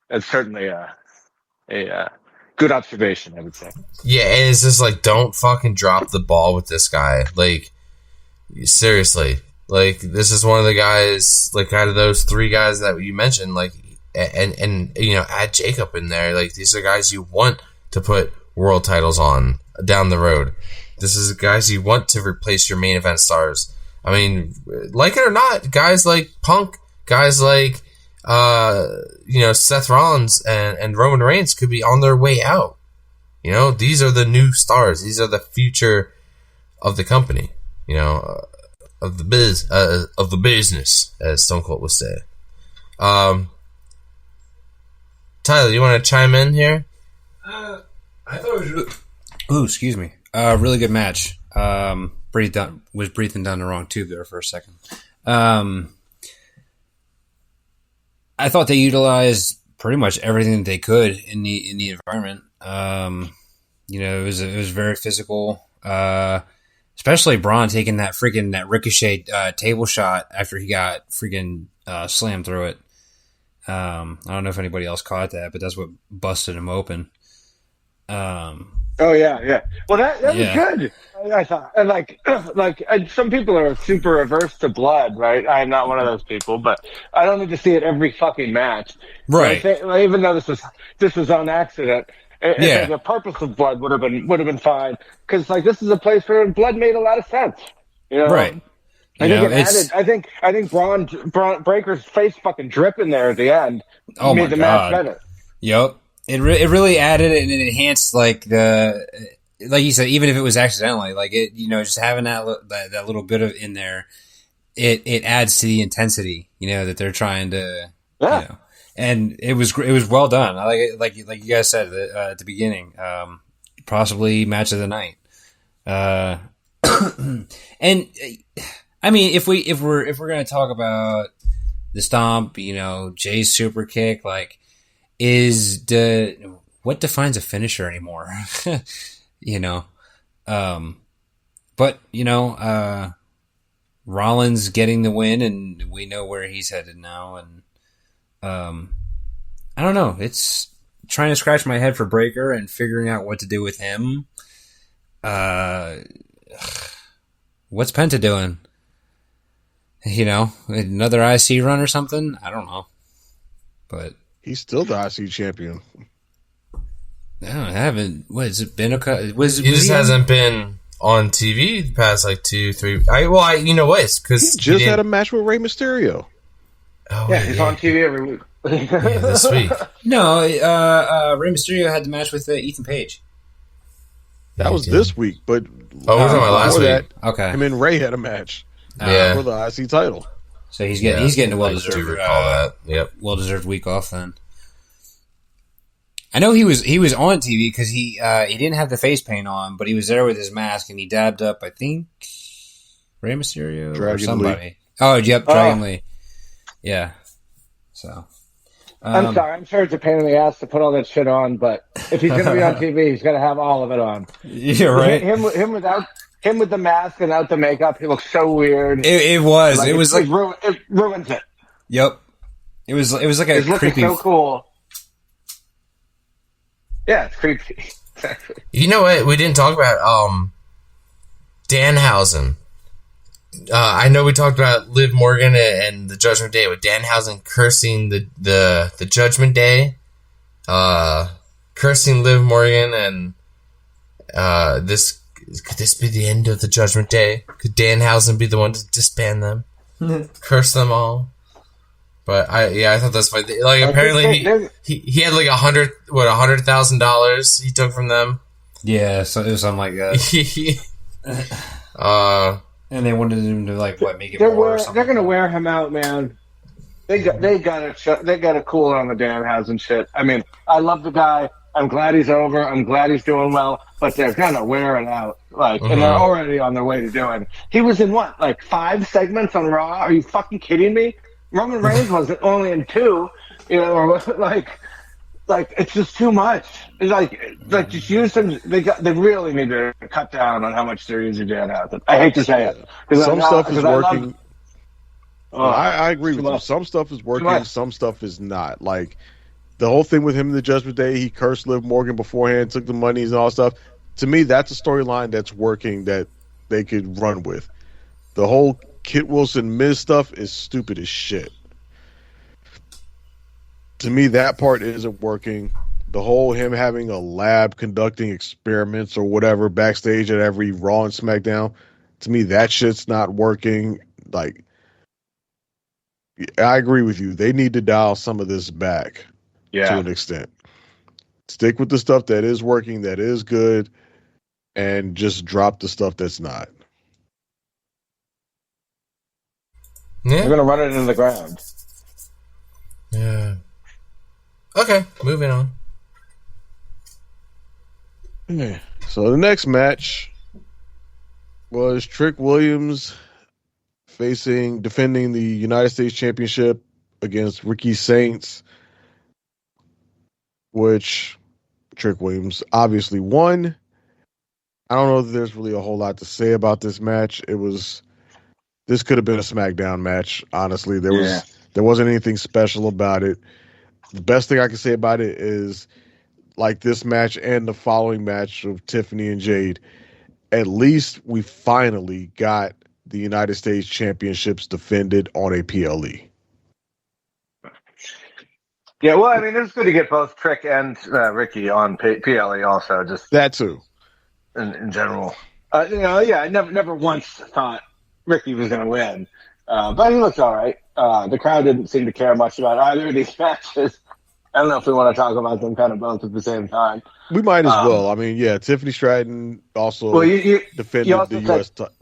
That's certainly a good observation, I would say. Yeah, and it's just like, don't fucking drop the ball with this guy. Like, seriously. Like, this is one of the guys, like, out of those three guys that you mentioned, like, and you know, add Jacob in there. Like, these are guys you want to put world titles on down the road. This is guys you want to replace your main event stars. I mean, like it or not, guys like Punk, guys like, you know, Seth Rollins and Roman Reigns could be on their way out. You know, these are the new stars. These are the future of the company, you know, of the business, as Stone Cold would say. Tyler, you want to chime in here? I thought it was ooh, excuse me. Really good match. Was breathing down the wrong tube there for a second. I thought they utilized pretty much everything that they could in the environment. You know, it was very physical. Especially Bron taking that ricochet table shot after he got freaking slammed through it. I don't know if anybody else caught that, but that's what busted him open. Oh yeah. Well, that was good. I thought, and like some people are super averse to blood, right? I am not one of those people, but I don't need to see it every fucking match, Right? Even though this was on accident, the purpose of blood would have been fine, because like this is a place where blood made a lot of sense, you know? Right. I think it added. I think Bron Breakker's face fucking dripping there at the end made the match better. Yep. It really added and it enhanced, like you said, even if it was accidentally, like it, you know, just having that little bit of in there, it adds to the intensity, you know, that they're trying to, you know, and it was well done. I like it, like you guys said at the beginning, possibly match of the night, and I mean, if we're gonna talk about the stomp, you know, Jay's super kick, like. What defines a finisher anymore? You know, but you know, Rollins getting the win, and we know where he's headed now. And I don't know. It's trying to scratch my head for Breakker and figuring out what to do with him. What's Penta doing? You know, another IC run or something? I don't know, but. He's still the IC champion. No, I haven't. What has it been? He just hasn't been on TV the past like 2-3. You know what? It's because he just had a match with Rey Mysterio. Oh, yeah, he's on TV every week. This week. No, Rey Mysterio had the match with Ethan Page. That was this week, but we're talking about last week. Okay, him and Ray had a match. For the IC title. So he's getting a well deserved week off then. I know he was on TV because he didn't have the face paint on, but he was there with his mask and he dabbed up, I think, Rey Mysterio or somebody. Oh, yep, Dragon Lee. Yeah. So I'm sorry. I'm sure it's a pain in the ass to put all that shit on, but if he's going to be on TV, he's got to have all of it on. Yeah, right. Him with the mask and without the makeup, he looks so weird. It was. It was like it ruins it. Yep. It was like a It's looking creepy. so cool. Yeah, it's creepy. You know what? We didn't talk about Danhausen. I know we talked about Liv Morgan and the Judgment Day, with Danhausen cursing the Judgment Day, cursing Liv Morgan, and could this be the end of the Judgment Day? Could Danhausen be the one to disband them, curse them all? But I thought that's funny. Like, apparently he had like $100,000 he took from them. Yeah, so it was something like that. And they wanted him to make it more. They're gonna wear him out, man. They got to cool on the Danhausen shit. I mean, I love the guy. I'm glad he's over. I'm glad he's doing well. But they're gonna wear it out, and they're already on their way to doing. He was in 5 segments on Raw? Are you fucking kidding me? Roman Reigns wasn't only in 2, or it's just too much. It's just use them. They really need to cut down on how much they're using Danhausen. I hate to say it. Some stuff is working. I agree with you. Some stuff is working. Some stuff is not. Like the whole thing with him in the Judgment Day, he cursed Liv Morgan beforehand, took the monies and all that stuff. To me, that's a storyline that's working that they could run with. The whole Kit Wilson Miz stuff is stupid as shit. To me, that part isn't working. The whole him having a lab conducting experiments or whatever backstage at every Raw and SmackDown, to me, that shit's not working. Like, I agree with you. They need to dial some of this back to an extent. Stick with the stuff that is working, that is good, and just drop the stuff that's not. Yeah. They're gonna run it into the ground. Yeah. Okay, moving on. Yeah. So the next match was Trick Williams defending the United States Championship against Ricky Saints, which Trick Williams obviously won. I don't know that there's really a whole lot to say about this match. This could have been a SmackDown match, honestly. There wasn't anything special about it. The best thing I can say about it is, like this match and the following match of Tiffany and Jade, at least we finally got the United States Championships defended on a PLE. Yeah, well, I mean, it was good to get both Trick and Ricky on PLE also. Just that too. In general. I never once thought Ricky was going to win. But he looked all right. The crowd didn't seem to care much about either of these matches. I don't know if we want to talk about them kind of both at the same time. We might as well. I mean, Tiffany Stratton also defended the U.S. title.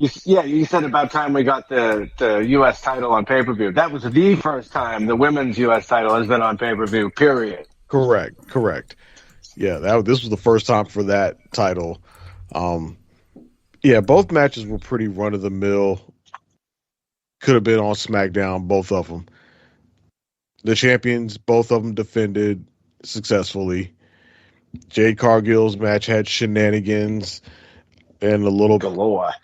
You said about time we got the U.S. title on pay-per-view. That was the first time the women's U.S. title has been on pay-per-view, period. Correct. Yeah, this was the first time for that title. Both matches were pretty run-of-the-mill. Could have been on SmackDown, both of them. The champions, both of them defended successfully. Jade Cargill's match had shenanigans and a little galore.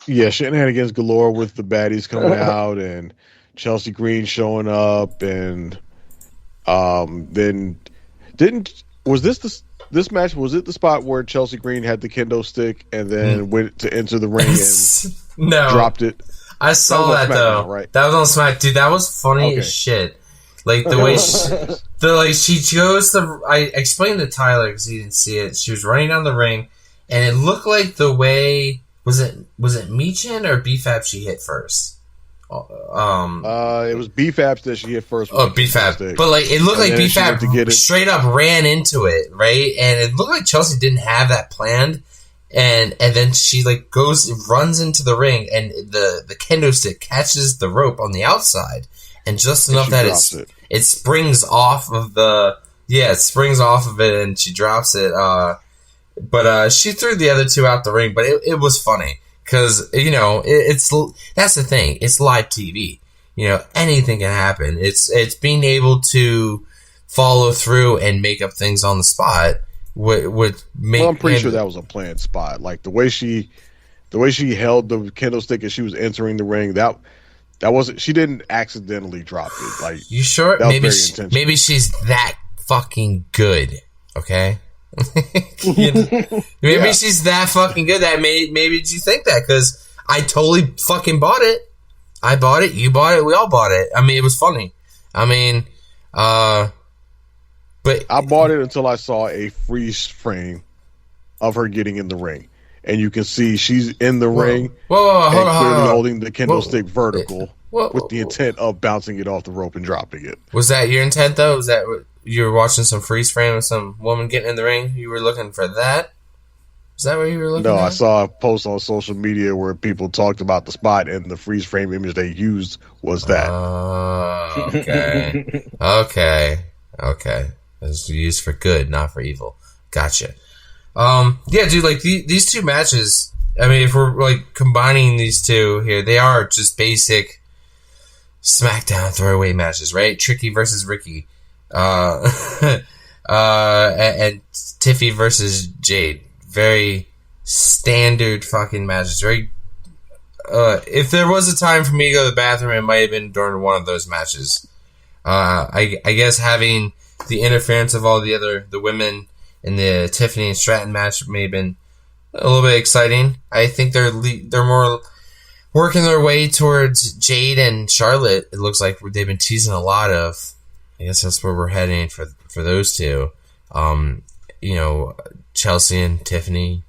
Yeah, shenanigans galore with the baddies coming out and Chelsea Green showing up, and then this match, was it the spot where Chelsea Green had the kendo stick and then went to enter the ring and dropped it? I saw that though. Right? That was on Smack, dude. That was funny as shit. Like the way she goes I explained to Tyler because he didn't see it. She was running down the ring, and it looked like the way was it Michin or BFAB she hit first? It was BFAB that she hit first. Oh, BFAB. But it looked like BFAB straight up ran into it, right? And it looked like Chelsea didn't have that planned. And then she runs into the ring, and the kendo stick catches the rope on the outside, and just enough that it springs off of it, and she drops it. But she threw the other two out the ring, but it was funny because that's the thing. It's live TV. anything can happen. It's being able to follow through and make up things on the spot would make. Well, I'm pretty sure that was a planned spot. Like the way she held the candlestick as she was entering the ring. That wasn't. She didn't accidentally drop it. Like, you sure? That was very intentional. Maybe she's that fucking good. Okay. Maybe she's that fucking good that maybe you think that, because I totally fucking bought it. I bought it. You bought it. We all bought it. I mean, it was funny. I mean, but I bought it until I saw a freeze frame of her getting in the ring, and you can see she's in the ring. Whoa, hold on, clearly holding the candlestick vertical with the whoa. intent of bouncing it off the rope and dropping it. Was that your intent, though? Was that you were watching some freeze frame of some woman getting in the ring? You were looking for that? Is that what you were looking at? No, I saw a post on social media where people talked about the spot, and the freeze frame image they used was that. Oh, okay. Okay. It was used for good, not for evil. Gotcha. Yeah, dude, like these two matches, I mean, if we're like combining these two here, they are just basic SmackDown throwaway matches, right? Tricky versus Ricky. And Tiffy versus Jade. Very standard fucking matches. Very. If there was a time for me to go to the bathroom, it might have been during one of those matches. I guess having the interference of all the women in the Tiffany and Stratton match may have been a little bit exciting. I think they're more working their way towards Jade and Charlotte. It looks like they've been teasing a lot of. I guess that's where we're heading for those two. Chelsea and Tiffany,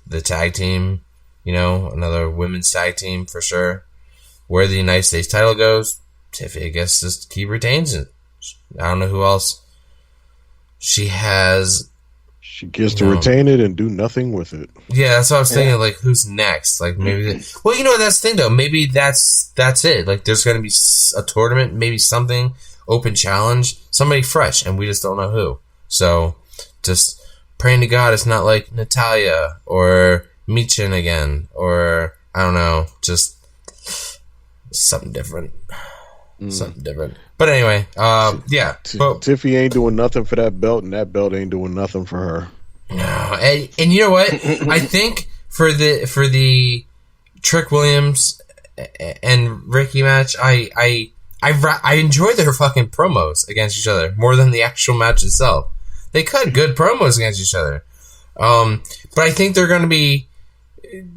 the tag team. Another women's tag team for sure. Where the United States title goes, Tiffany, I guess, just keep retains it. I don't know who else she has. She gets to retain it and do nothing with it. Yeah, that's what I was thinking. Like, who's next? Like, maybe. That's the thing though. Maybe that's it. Like, there's going to be a tournament, maybe something, open challenge, somebody fresh, and we just don't know who. So, just praying to God it's not like Natalya or Michin again, or I don't know, just something different. Something different. But anyway, yeah. Tiffy ain't doing nothing for that belt, and that belt ain't doing nothing for her. No, and you know what? I think for the Trick Williams and Ricky match, I enjoy their fucking promos against each other more than the actual match itself. They cut good promos against each other. But I think they're going to be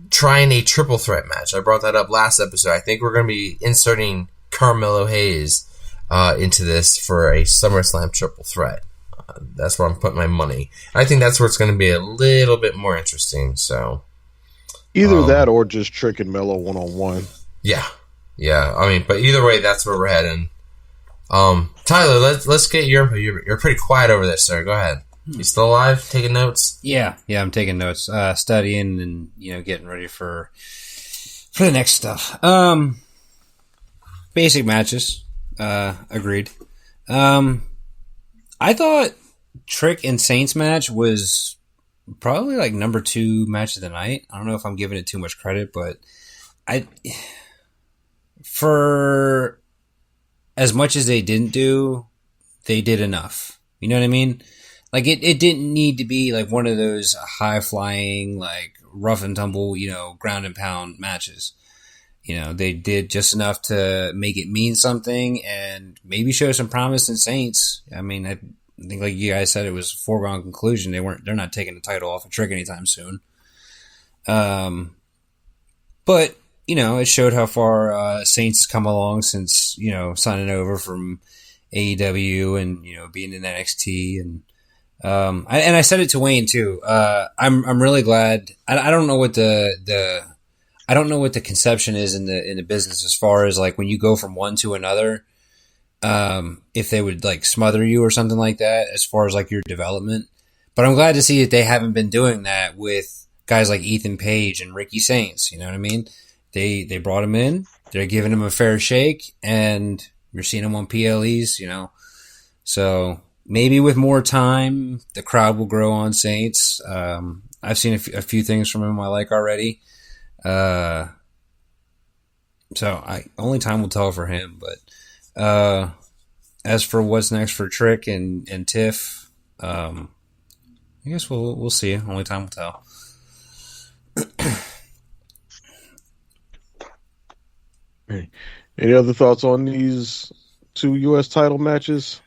trying a triple threat match. I brought that up last episode. I think we're going to be inserting Carmelo Hayes into this for a SummerSlam triple threat. That's where I'm putting my money. I think that's where it's going to be a little bit more interesting. So either that or just Trick and Melo 1-on-1. Yeah. I mean, but either way, that's where we're heading. Tyler, let's get your input. You're pretty quiet over there, sir. Go ahead. You still alive? Taking notes? Yeah, I'm taking notes, studying, and getting ready for the next stuff. Basic matches. Agreed. I thought Trick and Saints match was probably like number 2 match of the night. I don't know if I'm giving it too much credit, but for as much as they didn't do, they did enough. You know what I mean? Like it didn't need to be like one of those high flying, like rough and tumble, ground and pound matches. They did just enough to make it mean something and maybe show some promise in Saints. I mean, I think like you guys said, it was a foregone conclusion. They're not taking the title off of Trick anytime soon. But it showed how far Saints has come along since signing over from AEW and being in NXT and I said it to Wayne too. I'm really glad. I don't know what I don't know what the conception is in the business as far as like when you go from one to another, if they would like smother you or something like that as far as like your development. But I'm glad to see that they haven't been doing that with guys like Ethan Page and Ricky Saints. You know what I mean? They brought him in, they're giving him a fair shake, and you're seeing him on PLEs, So maybe with more time, the crowd will grow on Saints. I've seen a few things from him I like already. So only time will tell for him. But as for what's next for Trick and TIFF, I guess we'll see. Only time will tell. Any other thoughts on these 2 U.S. title matches,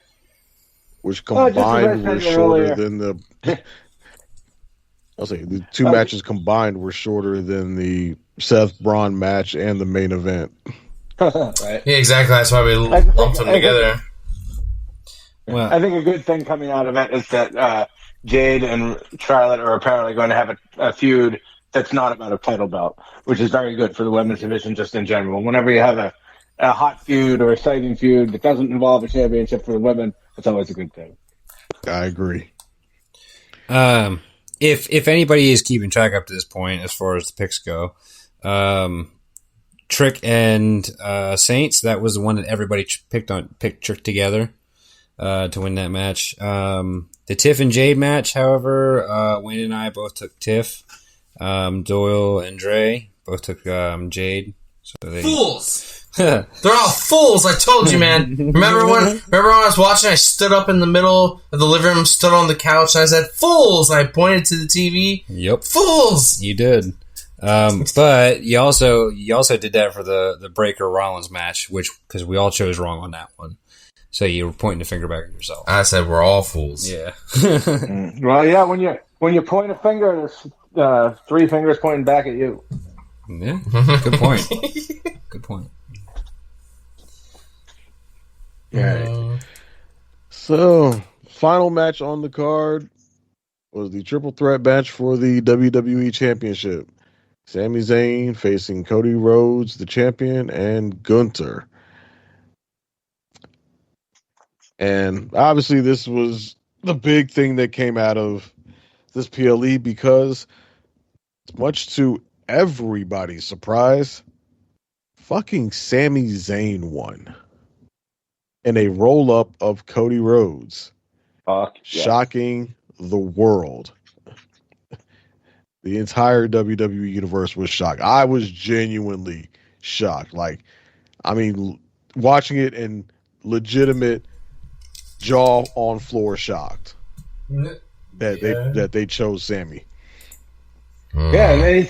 which combined were shorter than the? I'll say the 2 matches combined were shorter than the Seth Bron match and the main event. Right. Yeah, exactly. That's why we lumped them together. Well, I think a good thing coming out of it is that Jade and Charlotte are apparently going to have a feud that's not about a title belt, which is very good for the women's division just in general. Whenever you have a hot feud or exciting feud that doesn't involve a championship for the women, it's always a good thing. I agree. If anybody is keeping track up to this point as far as the picks go, Trick and Saints, that was the one that everybody picked Trick together to win that match. The Tiff and Jade match, however, Wayne and I both took Tiff. Doyle and Dre both took Jade. So Fools! They're all fools, I told you, man. Remember when I was watching, I stood up in the middle of the living room, stood on the couch, and I said, fools! And I pointed to the TV. Yep. Fools! You did. But you also did that for the Breaker Rollins match, because we all chose wrong on that one. So you were pointing the finger back at yourself. I said we're all fools. Yeah. Well, yeah, when you point a finger, there's 3 fingers pointing back at you. Yeah. Good point. Good point. Yeah. So, final match on the card was the triple threat match for the WWE Championship. Sami Zayn facing Cody Rhodes, the champion, and Gunther. And obviously this was the big thing that came out of this PLE because, much to everybody's surprise, fucking Sami Zayn won in a roll-up of Cody Rhodes. Shocking the world. The entire WWE universe was shocked. I was genuinely shocked. Watching it in legitimate jaw on floor shocked that they chose Sami. Yeah, and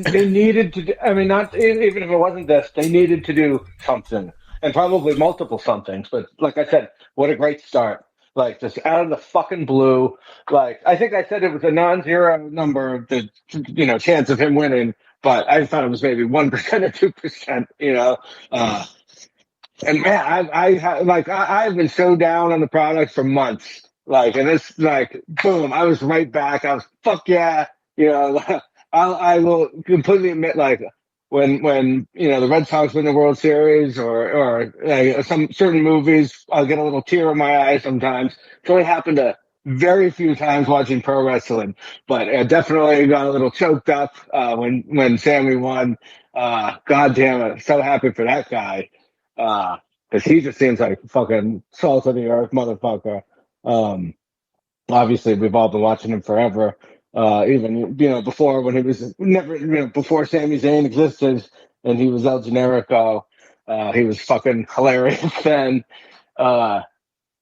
they needed to do, not even if it wasn't this, they needed to do something, and probably multiple somethings. But like I said, what a great start! Like, just out of the fucking blue. Like, I think I said it was a non-zero number, the chance of him winning, but I thought it was maybe 1% or 2%. And man, I've been so down on the product for months. Like, and it's like, boom, I was right back. I was, fuck yeah, I will completely admit, like, when the Red Sox win the World Series or some certain movies, I'll get a little tear in my eye sometimes. It's only happened a very few times watching pro wrestling, but definitely got a little choked up when Sami won. God damn it, so happy for that guy, because he just seems like fucking salt of the earth motherfucker. Obviously, we've all been watching him forever. Even before, when he was before Sami Zayn existed and he was El Generico, he was fucking hilarious then.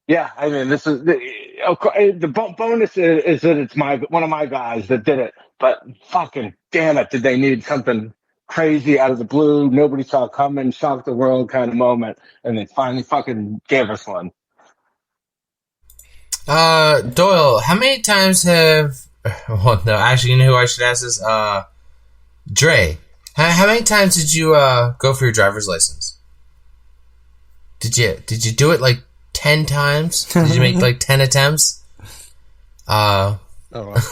This is the bonus is that it's one of my guys that did it, but fucking damn it, did they need something crazy out of the blue, nobody saw coming, shocked the world kind of moment, and they finally fucking gave us one. Doyle, how many times have... Well, no, actually, you know who I should ask this? Dre, how many times did you go for your driver's license? Did you do it like 10 times? Did you make like 10 attempts? I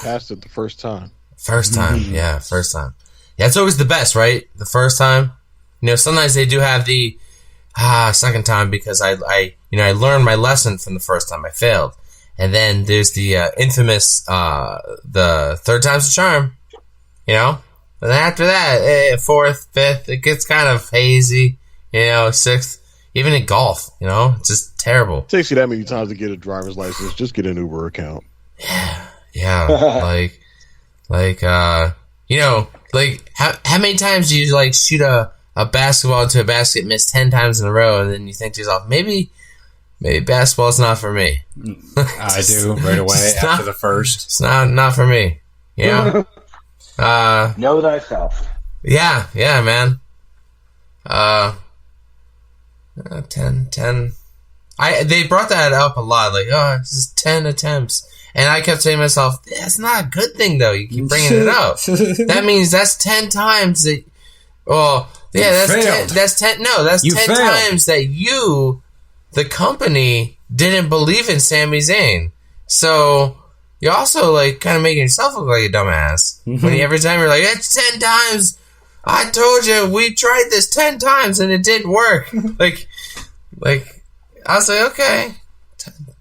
passed it the first time. First time. Yeah, it's always the best, right? The first time. Sometimes they do have the second time because I learned my lesson from the first time I failed. And then there's the infamous, the third time's a charm, And then after that, fourth, fifth, it gets kind of hazy, sixth, even in golf, it's just terrible. It takes you that many times to get a driver's license. Just get an Uber account. Yeah. How many times do you, shoot a a basketball into a basket missed 10 times in a row, and then you think to yourself, maybe basketball's not for me. I do right away after the first. It's not for me. Yeah. Know thyself. Yeah, man. 10. They brought that up a lot, like, oh, this is 10 attempts. And I kept saying to myself, that's not a good thing, though. You keep bringing it up. That means that's 10 times that, well, yeah, that's 10 times that you, the company, didn't believe in Sami Zayn. So, you're also, like, kind of making yourself look like a dumbass. When every time you're like, it's 10 times. I told you, we tried this 10 times and it didn't work. like, I was like, okay.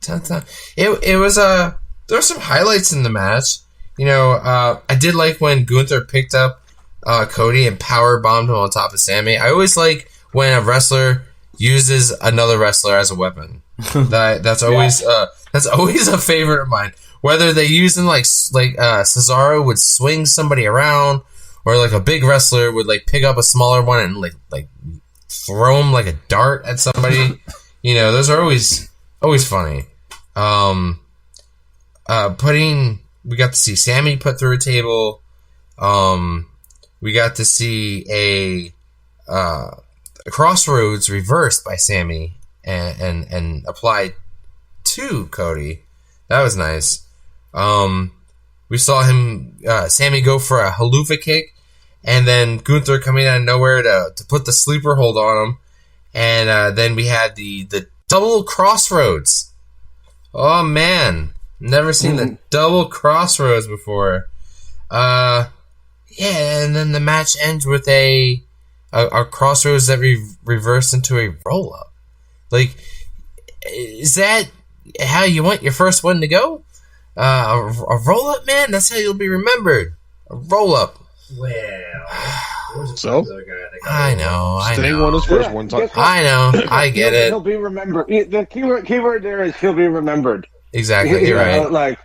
10 times. It was, there were some highlights in the match. You know, I did like when Gunther picked up Cody and power bombed him on top of Sami. I always like when a wrestler uses another wrestler as a weapon. That's always a favorite of mine. Whether they use them like Cesaro would swing somebody around, or like a big wrestler would like pick up a smaller one and like throw him like a dart at somebody. You know, those are always funny. We got to see Sami put through a table. We got to see a crossroads reversed by Sami and applied to Cody. That was nice. We saw Sami go for a haluva kick, and then Gunther coming out of nowhere to put the sleeper hold on him. And then we had the double crossroads. Oh, man. Never seen the double crossroads before. Yeah, and then the match ends with a crossroads that reversed into a roll-up. Like, is that how you want your first one to go? A roll-up, man? That's how you'll be remembered. A roll-up. Well, so? I know. Sting won his first one time. I know. I get it. He'll be remembered. The keyword there is he'll be remembered. Exactly. You're right.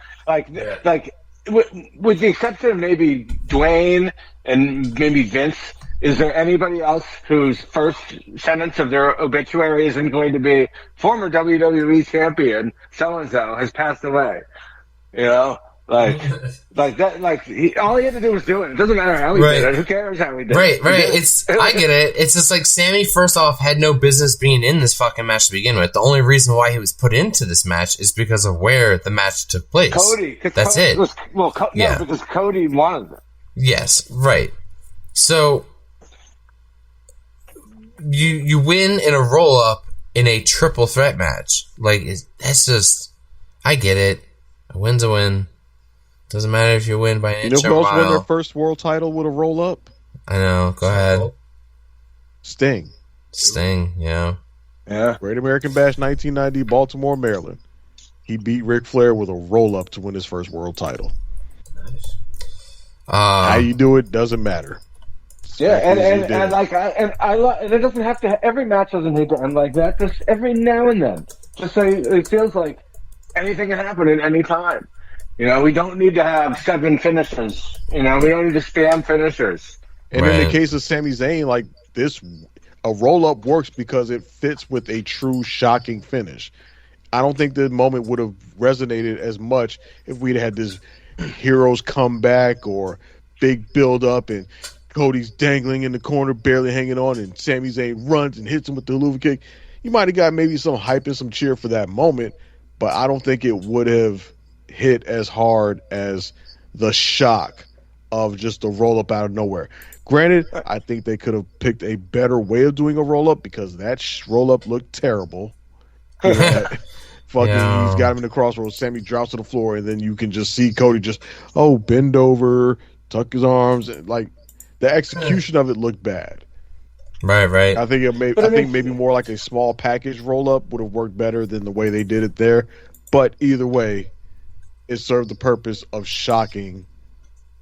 With the exception of maybe Dwayne and maybe Vince, is there anybody else whose first sentence of their obituary isn't going to be former WWE champion so-and-so has passed away? You know? All he had to do was do it. It doesn't matter how he did it. Who cares how he did it? Right. I get it. It's just like Sami, first off, had no business being in this fucking match to begin with. The only reason why he was put into this match is because of where the match took place. Cody. That's it. Because Cody wanted it. Yes, right. So, you win in a roll-up in a triple threat match. Like, that's just... I get it. A win's a win. Doesn't matter if you win by an inch or a mile. You know who else won their first world title with a roll-up? I know. Go ahead. Sting, yeah. Great American Bash 1990, Baltimore, Maryland. He beat Ric Flair with a roll-up to win his first world title. Nice. How you do it doesn't matter. Yeah, and it doesn't have to. Every match doesn't need to end like that. Just every now and then, just so it feels like anything can happen at any time. You know, we don't need to have 7 finishes. You know, we don't need to spam finishers. And in the case of Sami Zayn, like a roll-up works because it fits with a true shocking finish. I don't think the moment would have resonated as much if we'd had this heroes comeback or big build-up and Cody's dangling in the corner, barely hanging on, and Sami Zayn runs and hits him with the haluva kick. You might have got maybe some hype and some cheer for that moment, but I don't think it would have hit as hard as the shock of just a roll-up out of nowhere. Granted, I think they could have picked a better way of doing a roll-up because that roll-up looked terrible. You know, he's got him in the crossroads. Sami drops to the floor, and then you can just see Cody just, bend over, tuck his arms. Like, the execution of it looked bad. Right. I think maybe more like a small package roll-up would have worked better than the way they did it there. But either way, it served the purpose of shocking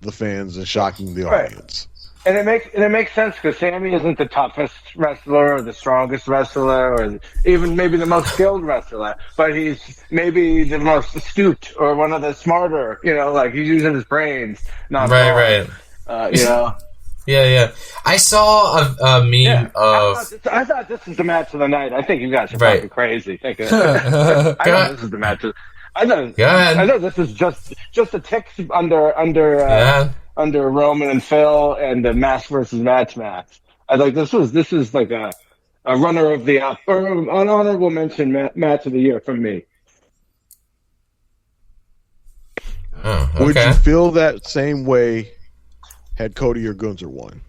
the fans and shocking the audience. And it makes sense because Sami isn't the toughest wrestler or the strongest wrestler or even maybe the most skilled wrestler, but he's maybe the most astute or one of the smarter. You know, like he's using his brains. Not right. You know. Yeah. I saw a meme of. I thought this was the match of the night. I think you guys are Right. fucking crazy. I thought this is the match. I thought this is just a tick under Roman and Phil and the match versus match. I like this is like a runner of the or an honorable mention match of the year from me. Oh, okay. Would you feel that same way had Cody or Gunther won?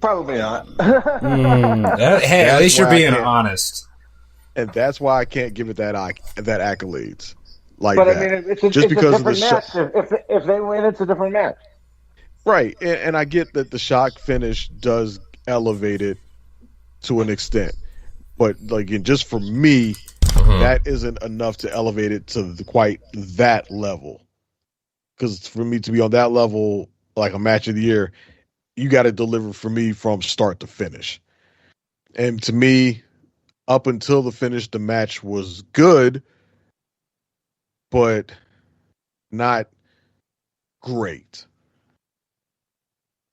Probably not. Hey, at least you're being honest. And that's why I can't give it that accolades. Like but that. I mean, it's a because different of the match. If they win, it's a different match. Right, and I get that the shock finish does elevate it to an extent, but like just for me, that isn't enough to elevate it to quite that level. Because for me to be on that level, like a match of the year, you got to deliver for me from start to finish. And to me, up until the finish, the match was good, but not great.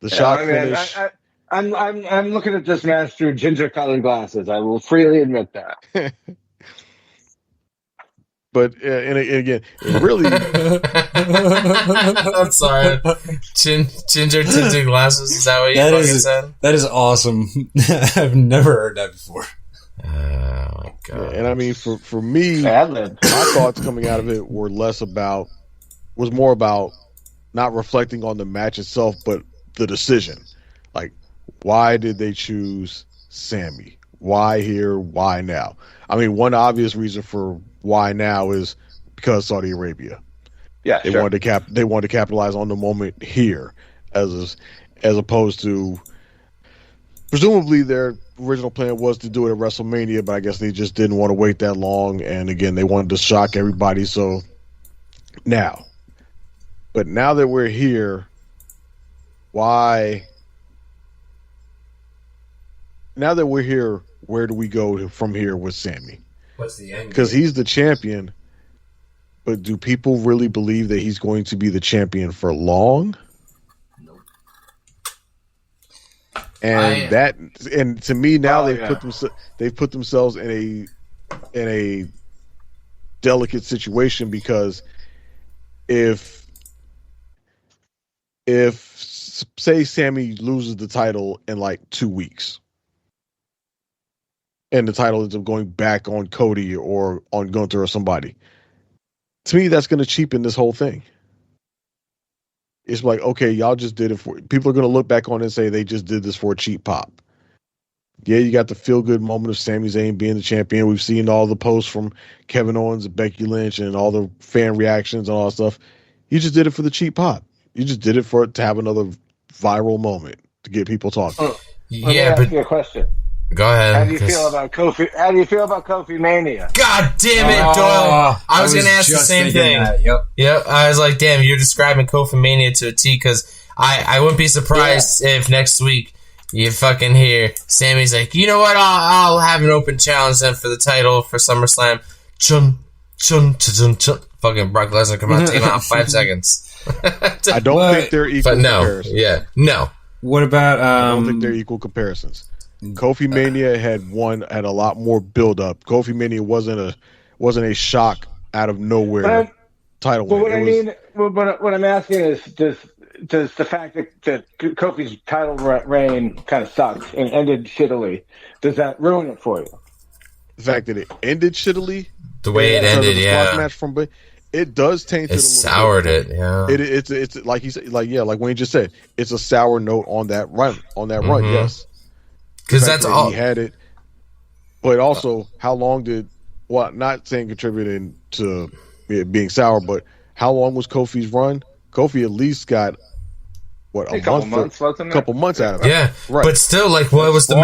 The shock finish. I'm looking at this match through ginger-colored glasses. I will freely admit that. But and again, it really. I'm sorry. Ginger tinted glasses. Is that what you said? That is awesome. I've never heard that before. Oh my god! And I mean, for me, my thoughts coming out of it was more about not reflecting on the match itself, but the decision. Like, why did they choose Sammy? Why here? Why now? I mean, one obvious reason for why now is because Saudi Arabia. Yeah, they wanted to capitalize on the moment here, as opposed to presumably their original plan was to do it at WrestleMania, but I guess they just didn't want to wait that long. And again, they wanted to shock everybody. So now that we're here, why? Now that we're here, where do we go from here with Sammy? What's the end? Because he's the champion, but do people really believe that he's going to be the champion for long? Nope. And to me now they've put themselves in a delicate situation, because if say Sammy loses the title in like 2 weeks, and the title ends up going back on Cody or on Gunther or somebody, to me, that's going to cheapen this whole thing. It's like, okay, y'all just did it for... People are going to look back on it and say they just did this for a cheap pop. Yeah, you got the feel-good moment of Sami Zayn being the champion. We've seen all the posts from Kevin Owens and Becky Lynch and all the fan reactions and all that stuff. You just did it for the cheap pop. You just did it to have another viral moment to get people talking. Let me ask you a question. Go ahead. How do you feel about Kofi Mania? God damn it, Doyle! I was gonna ask the same thing. Yep. I was like, damn, you're describing Kofi Mania to a T, because I wouldn't be surprised if next week you fucking hear Sammy's like, you know what? I'll have an open challenge then for the title for SummerSlam. Chun. Fucking Brock Lesnar come out, take him out in 5 seconds. I don't think they're equal comparisons. No. What about? I don't think they're equal comparisons. Kofi Mania had a lot more build up. Kofi Mania wasn't a shock out of nowhere title win. What I'm asking is, does the fact that Kofi's title reign kind of sucks and ended shittily, does that ruin it for you? The fact that it ended shittily, the way it ended, match it does taint it. It soured it. Yeah, it's like he said, like Wayne just said, it's a sour note on that run. Run, yes. Because that's all he had it, but also how long did not saying contributing to it being sour, but how long was Kofi's run? Kofi at least got a couple months out of it. Yeah, right. But still, like, what was the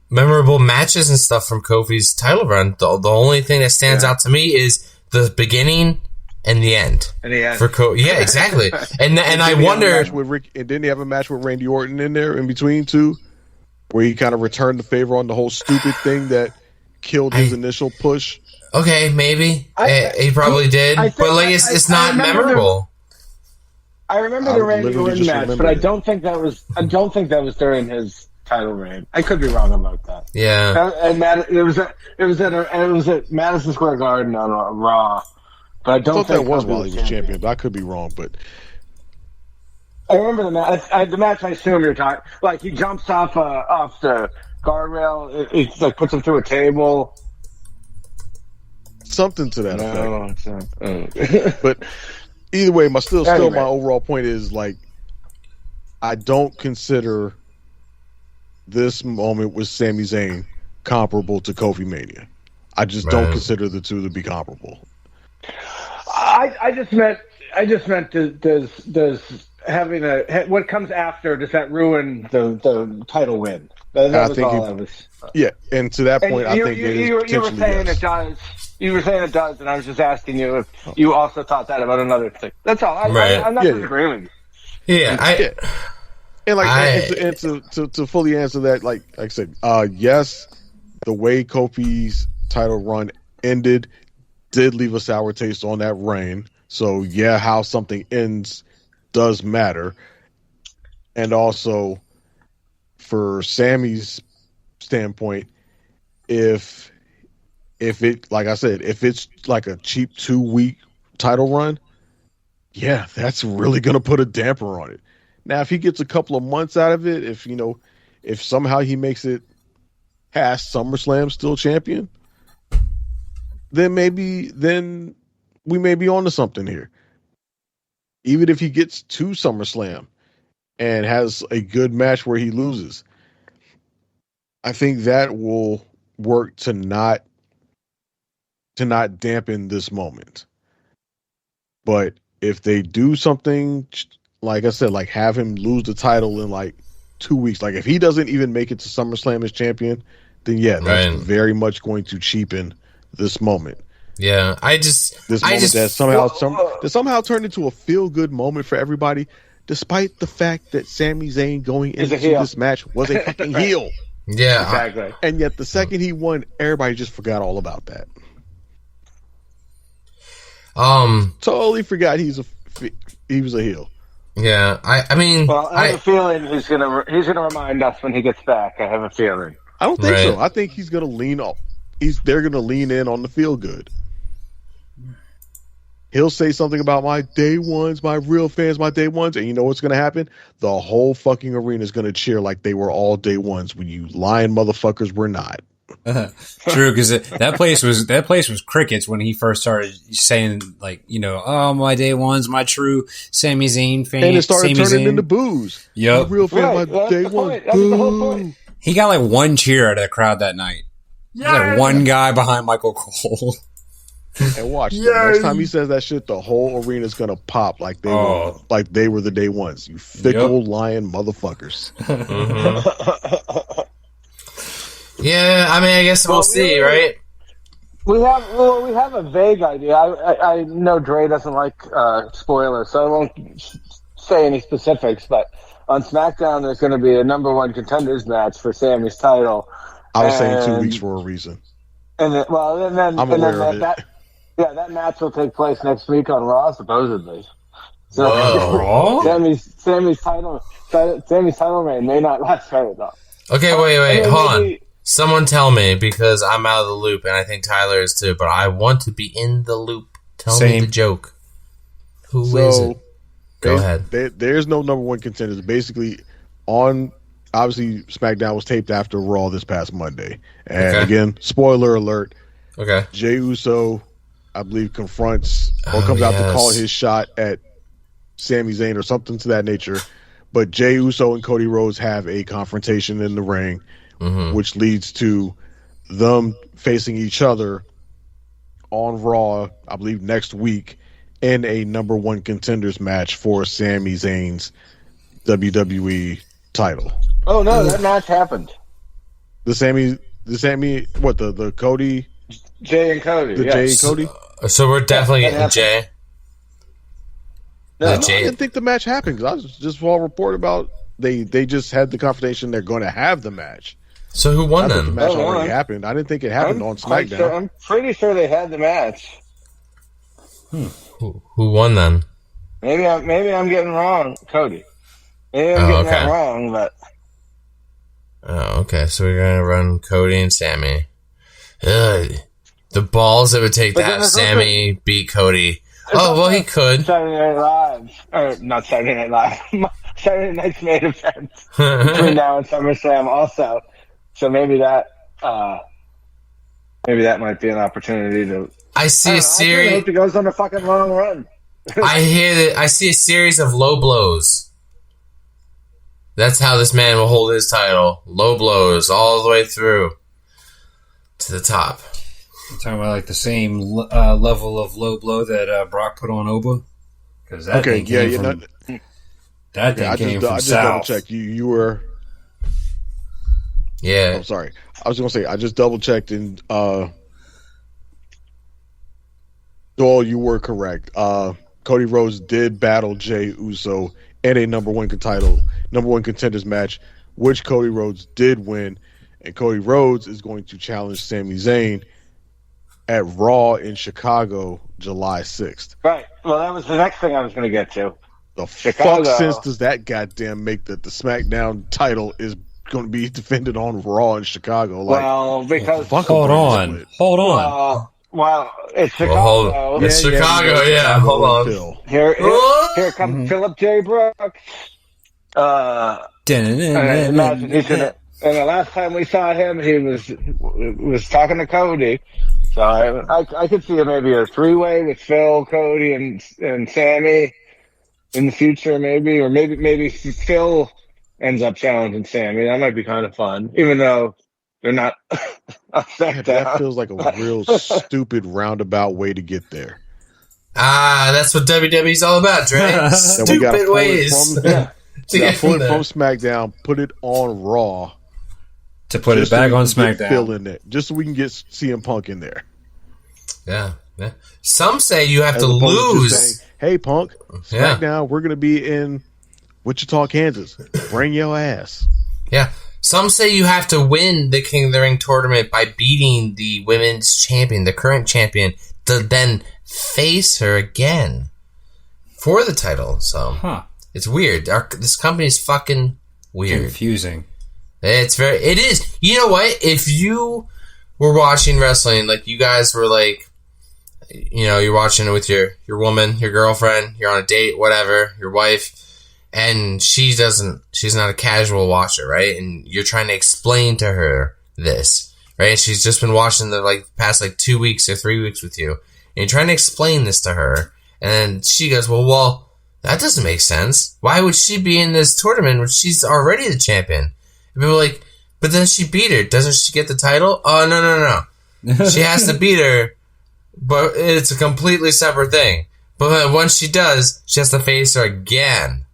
memorable matches and stuff from Kofi's title run? The only thing that stands out to me is the beginning and the end. For Kofi, yeah, exactly. and I wonder, and didn't he have a match with Randy Orton in there in between too? Where he kind of returned the favor on the whole stupid thing that killed his initial push. Okay, maybe he probably did, but like it's not memorable. I remember I the Randy literally Orton just match, but remembered I it. don't think that was. I don't think that was during his title reign. I could be wrong about that. Yeah. And it was at Madison Square Garden on Raw, but I I don't thought think that was Kofi while he was champion, but I could be wrong. But I remember the match. The match I assume you're talking. Like he jumps off the guardrail. It's like puts him through a table. something to that effect. No, it's not. But either way, still Anyway. my overall point is like I don't consider this moment with Sami Zayn comparable to Kofi Mania. I just don't consider the two to be comparable. I just meant does having what comes after, does that ruin the title win? That I was think all I was. Yeah, and to that point, I think you were saying yes. it does. You were saying it does, and I was just asking you if you also thought that about another thing. That's all. I'm not disagreeing with you. Yeah. And to fully answer that, like I said, yes, the way Kofi's title run ended did leave a sour taste on that reign. So yeah, how something ends does matter. And also for Sammy's standpoint, if it, like I said, if it's like a cheap 2-week title run, yeah, that's really going to put a damper on it. Now, if he gets a couple of months out of it, if somehow he makes it past SummerSlam still champion, then we may be onto something here. Even if he gets to SummerSlam and has a good match where he loses, I think that will work to not dampen this moment. But if they do something, like I said, like have him lose the title in like 2 weeks, like if he doesn't even make it to SummerSlam as champion, then yeah, that's very much going to cheapen this moment. Yeah, that somehow turned into a feel good moment for everybody, despite the fact that Sami Zayn going into this match was a fucking heel. Yeah, exactly. And yet the second he won, everybody just forgot all about that. Totally forgot he was a heel. Yeah, I mean, well, I have a feeling he's gonna remind us when he gets back. I have a feeling. I don't think so. I think he's gonna lean off. They're gonna lean in on the feel good. He'll say something about my day ones, my real fans, my day ones, and you know what's gonna happen? The whole fucking arena is gonna cheer like they were all day ones when you lying motherfuckers were not. True, because that place was crickets when he first started saying, like, oh, my day one's my true Sami Zayn fan. And it started Sami turning Zayn. into boos. Yep. My real fan, my day one. That was the whole point. He got like one cheer out of the crowd that night. There's like one guy behind Michael Cole. And watch, the next time he says that shit, the whole arena's gonna pop like they were the day ones. You fickle lying motherfuckers. Yeah, I mean, I guess we'll see, right? We have a vague idea. I know Dre doesn't like spoilers, so I won't say any specifics. But on SmackDown, there's going to be a number one contenders match for Sammy's title. I was saying 2 weeks for a reason. And then, I'm aware of it. That match will take place next week on Raw, supposedly. So Sammy's title reign may not last very long. Okay, wait, hold on. Someone tell me, because I'm out of the loop, and I think Tyler is too, but I want to be in the loop. Tell me the joke. Who is it? Go ahead. There's no number one contenders. Basically, obviously, SmackDown was taped after Raw this past Monday. And again, spoiler alert. Okay. Jey Uso, I believe, confronts or comes out to call his shot at Sami Zayn or something to that nature. But Jey Uso and Cody Rhodes have a confrontation in the ring, which leads to them facing each other on Raw, I believe, next week in a number one contenders match for Sami Zayn's WWE title. Oh no, that match happened. The Cody? Jay and Cody. Jay and Cody? So we're definitely getting Jay. No, I didn't think the match happened because I was just all report about they just had the confrontation. They're going to have the match. So who won then? The match already happened. I didn't think it happened on SmackDown. I'm pretty sure they had the match. Who won then? Maybe I'm getting wrong, Cody. Maybe I'm getting that wrong, but. Oh, okay. So we're gonna run Cody and Sammy. Ugh. The balls it would take to have Sammy beat Cody. Oh, well, he could. Saturday Night Live. Or, not Saturday Night Live. Saturday Night's main event. Between now and SummerSlam also. So maybe that might be an opportunity to... I see a series... I hope he goes on a fucking long run. I hear that. I see a series of low blows. That's how this man will hold his title. Low blows all the way through to the top. You're talking about like the same level of low blow that Brock put on Oba? Because that thing came from... That thing came from I just south. double checked. You were... Yeah. I'm sorry. I was going to say, I just double checked and Doyle, you were correct. Cody Rhodes did battle Jey Uso in a number one contenders match, which Cody Rhodes did win. And Cody Rhodes is going to challenge Sami Zayn at Raw in Chicago, July 6th. Right. Well, that was the next thing I was going to get to. The fuck sense does that goddamn make that the SmackDown title is going to be defended on Raw in Chicago? Like, well, because... Hold on. Well, it's Chicago. It's Chicago, yeah. Hold on. Here comes Philip J. Brooks. Imagine he's gonna... And the last time we saw him, he was talking to Cody. So I could see maybe a three-way with Phil, Cody, and Sammy in the future, maybe. Or maybe Phil ends up challenging Sammy. That might be kind of fun, even though they're not upset. That feels like a real stupid roundabout way to get there. That's what WWE's all about, Dre. Stupid ways. Pull it from SmackDown, put it on Raw. To put it back on SmackDown. Phil in there, just so we can get CM Punk in there. Yeah. Some say you have to lose. Saying, hey, Punk, SmackDown, we're going to be in Wichita, Kansas. Bring your ass. Yeah. Some say you have to win the King of the Ring tournament by beating the women's champion, the current champion, to then face her again for the title. So it's weird. This company is fucking weird. Confusing. It is. You know what? If you were watching wrestling, like you guys were like, you know, you're watching it with your woman, your girlfriend, you're on a date, whatever, your wife, and she's not a casual watcher, right? And you're trying to explain to her this, right? And she's just been watching the past 2 weeks or 3 weeks with you, and you're trying to explain this to her, and she goes, well, that doesn't make sense. Why would she be in this tournament when she's already the champion? And people are like, but then she beat her. Doesn't she get the title? Oh, no. She has to beat her, but it's a completely separate thing. But once she does, she has to face her again.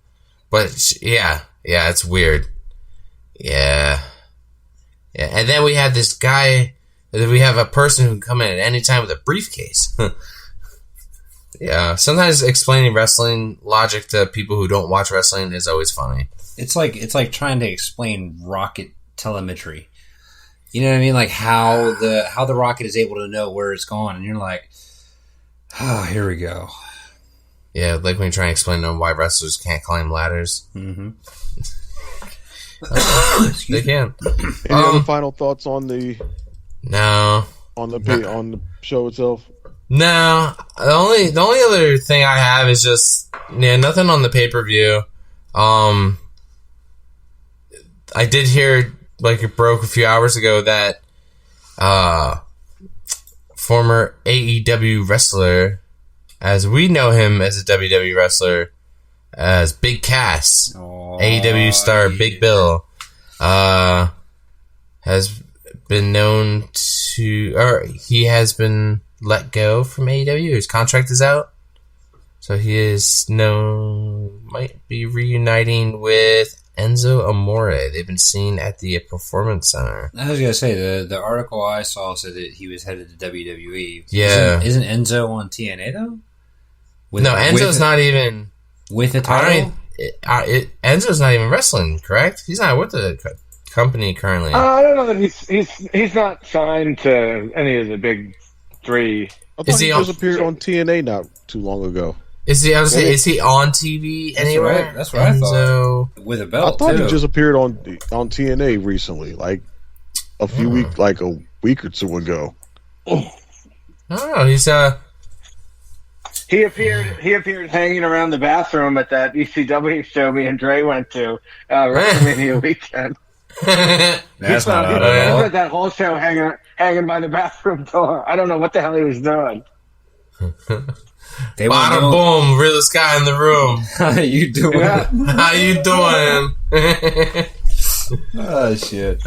But, yeah, it's weird. Yeah. And then we have this guy, we have a person who can come in at any time with a briefcase. Yeah, sometimes explaining wrestling logic to people who don't watch wrestling is always funny. It's like trying to explain rocket telemetry. You know what I mean? Like how the rocket is able to know where it's gone, and you're like, oh, here we go. Yeah, like when you try and explain to them why wrestlers can't climb ladders. Mm-hmm. They can. Any other final thoughts on the on the show itself? No. The only other thing I have is just nothing on the pay-per-view. I did hear, it broke a few hours ago that former AEW wrestler, as we know him as a WWE wrestler, as Big Cass, AEW star Big Bill, has been known to, or he has been let go from AEW. His contract is out. So he might be reuniting with Enzo Amore. They've been seen at the Performance Center. I was going to say, the article I saw said that he was headed to WWE. Yeah. Isn't Enzo on TNA, though? Enzo's not even... With a title? Enzo's not even wrestling, correct? He's not with the company currently. I don't know that he's not signed to any of the big three. I thought he just appeared on TNA not too long ago. Is he? I was saying, is he on TV anywhere? That's what I thought. So, with a I belt, thought too. he just appeared on TNA recently, like a week or two ago. oh, he's He appeared hanging around the bathroom at that ECW show me and Dre went to WrestleMania weekend. That's not odd He at all. spent that whole show hanging by the bathroom door. I don't know what the hell he was doing. They bada won't know. boom, realest guy in the room. How you doing? Yeah. How you doing? Oh, shit.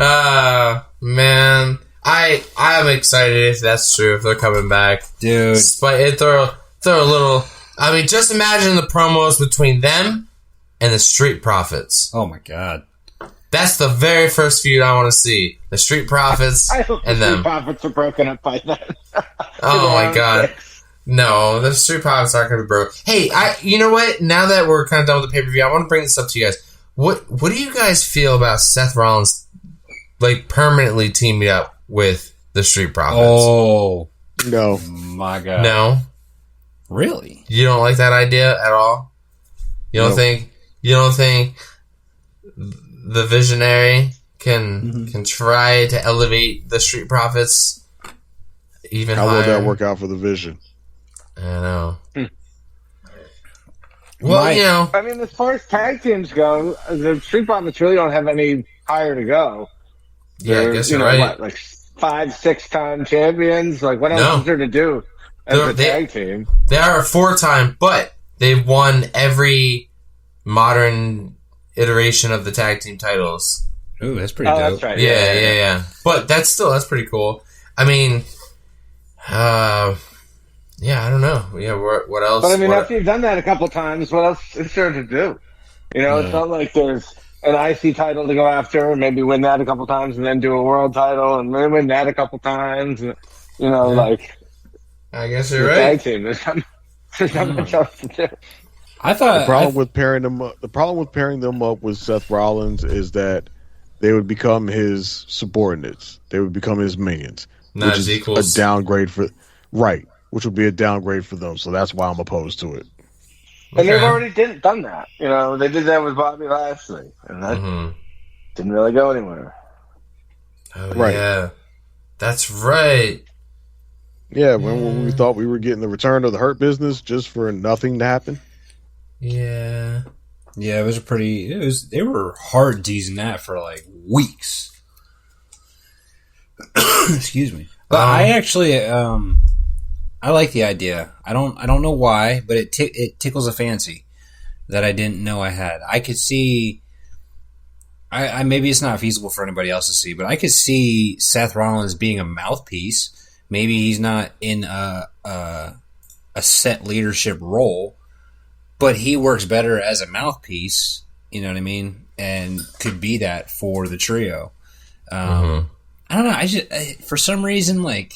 Man, I am excited if that's true. If they're coming back, Dude. but it throw a little. I mean, just imagine the promos between them and the Street Profits. Oh, my God. That's the very first feud I want to see. The Street Profits I hope and the them. profits are broken up by then. Oh my God. No, the Street Profits aren't going to be broken. Hey, you know what? Now that we're kind of done with the pay-per-view, I want to bring this up to you guys. What do you guys feel about Seth Rollins like permanently teaming up with the Street Profits? Oh, No, my God. No? Really? You don't like that idea at all? You don't think the visionary can try to elevate the Street Profits even how higher? will that work out for the Vision? I know. Well, you know, I mean, as far as tag teams go, the Street Profits really don't have any higher to go. yeah, I They're, guess you're right. What, like 5-6-time champions? Like, what else is there to do as a tag team? They are a 4-time, but they've won every modern iteration of the tag team titles. Ooh, that's pretty dope. That's right. Yeah. But that's pretty cool. I mean, yeah, I don't know. Yeah, what else? But I mean, after you've done that a couple times, what else is there to do? It's not like there's an IC title to go after, maybe win that a couple times, and then do a world title, and then win that a couple times. Like I guess you're the right. tag team. There's not much else to do. I thought The problem with pairing them up with Seth Rollins is that they would become his subordinates. They would become his minions, Not which as is equals. a downgrade which would be a downgrade for them. So that's why I'm opposed to it. And they've already done that. They did that with Bobby Lashley, and that didn't really go anywhere. Oh, Right. yeah. That's right. Yeah, when we thought we were getting the return of the Hurt Business just for nothing to happen. Yeah. Yeah, they were hard teasing that for like weeks. Excuse me. But I actually, I like the idea. I don't know why, but it tickles a fancy that I didn't know I had. I could see, I maybe it's not feasible for anybody else to see, but I could see Seth Rollins being a mouthpiece. Maybe he's not in a set leadership role, but he works better as a mouthpiece, you know what I mean? And could be that for the trio. I don't know. For some reason, like,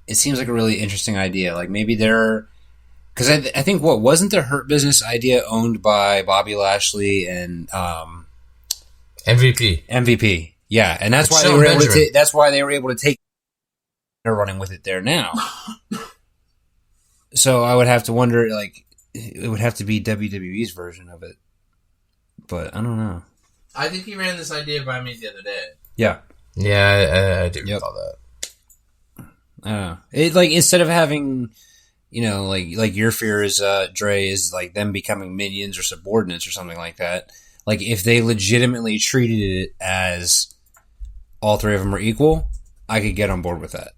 it seems like a really interesting idea. Like, maybe because I think wasn't the Hurt Business idea owned by Bobby Lashley and MVP? Yeah, and that's why they were able to. That's why they were able to take. They're running with it there now. So I would have to wonder, like, it would have to be WWE's version of it, but I don't know. I think he ran this idea by me the other day. Yeah. Yeah, I do recall that. I don't know. It, like, instead of having, like your fear is, Dre, is like them becoming minions or subordinates or something like that. Like, if they legitimately treated it as all three of them are equal, I could get on board with that.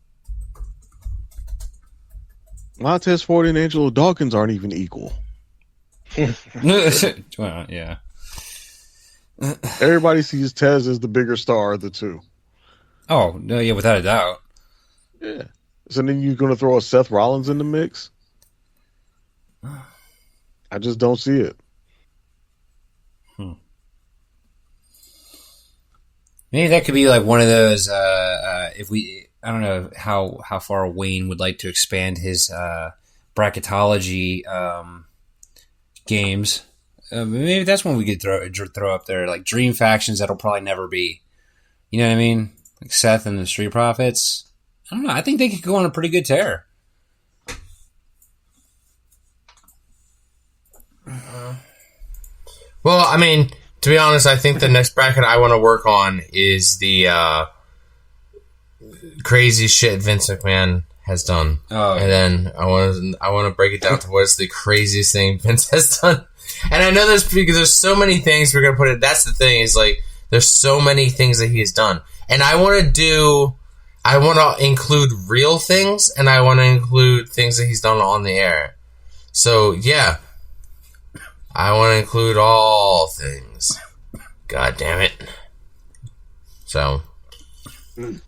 Montez Ford and Angelo Dawkins aren't even equal. Well, yeah. Everybody sees Tez as the bigger star of the two. Oh, no, yeah, without a doubt. Yeah. So then you're going to throw a Seth Rollins in the mix? I just don't see it. Maybe that could be like one of those, I don't know how far Wayne would like to expand his bracketology games. Maybe that's one we could throw up there, like dream factions that'll probably never be. You know what I mean? Like Seth and the Street Profits. I don't know. I think they could go on a pretty good tear. Well, I mean, to be honest, I think the next bracket I want to work on is the crazy shit Vince McMahon has done. Oh, and then I want to break it down to what is the craziest thing Vince has done. And I know there's so many things we're gonna put it. That's the thing is like there's so many things that he has done, and I want to include real things, and I want to include things that he's done on the air. So yeah, I want to include all things. God damn it! So, the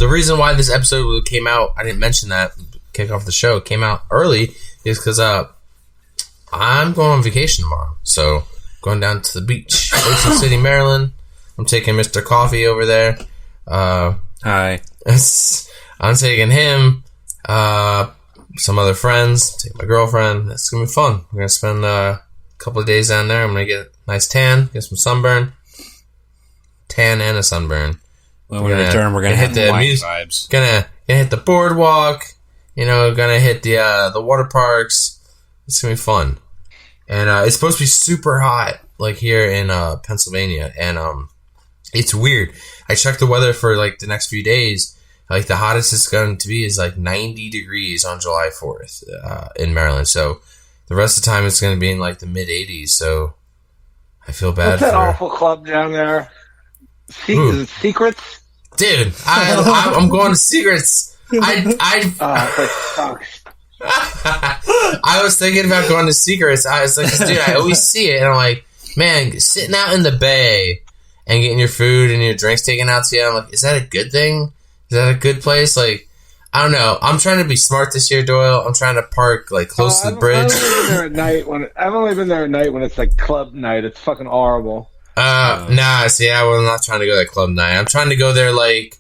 reason why this episode came out, I didn't mention that. Kick off the show came out early is because I'm going on vacation tomorrow, so going down to the beach, Ocean City, Maryland. I'm taking Mr. Coffee over there. Hi. I'm taking him, some other friends, take my girlfriend. It's gonna be fun. We're gonna spend a couple of days down there. I'm gonna get a nice tan, get some sunburn, tan and a sunburn. When we return, we're gonna hit the music vibes. Gonna hit the boardwalk. Gonna hit the water parks. It's gonna be fun. And it's supposed to be super hot, like here in Pennsylvania. And it's weird. I checked the weather for like the next few days. Like the hottest it's going to be is like 90 degrees on July 4th in Maryland. So the rest of the time it's going to be in like the mid 80s. So I feel bad. What's that awful club down there? Is it Secrets? Dude, I'm going to Secrets. It sucks. I was thinking about going to Secrets. I was like, dude, I always see it, and I'm like, man, sitting out in the bay and getting your food and your drinks taken out to you. I'm like, is that a good thing? Is that a good place? Like, I don't know. I'm trying to be smart this year, Doyle. I'm trying to park like close to the bridge. I've only been there at night when it's like club night. It's fucking horrible. Nah. See, I was not trying to go to that club night. I'm trying to go there like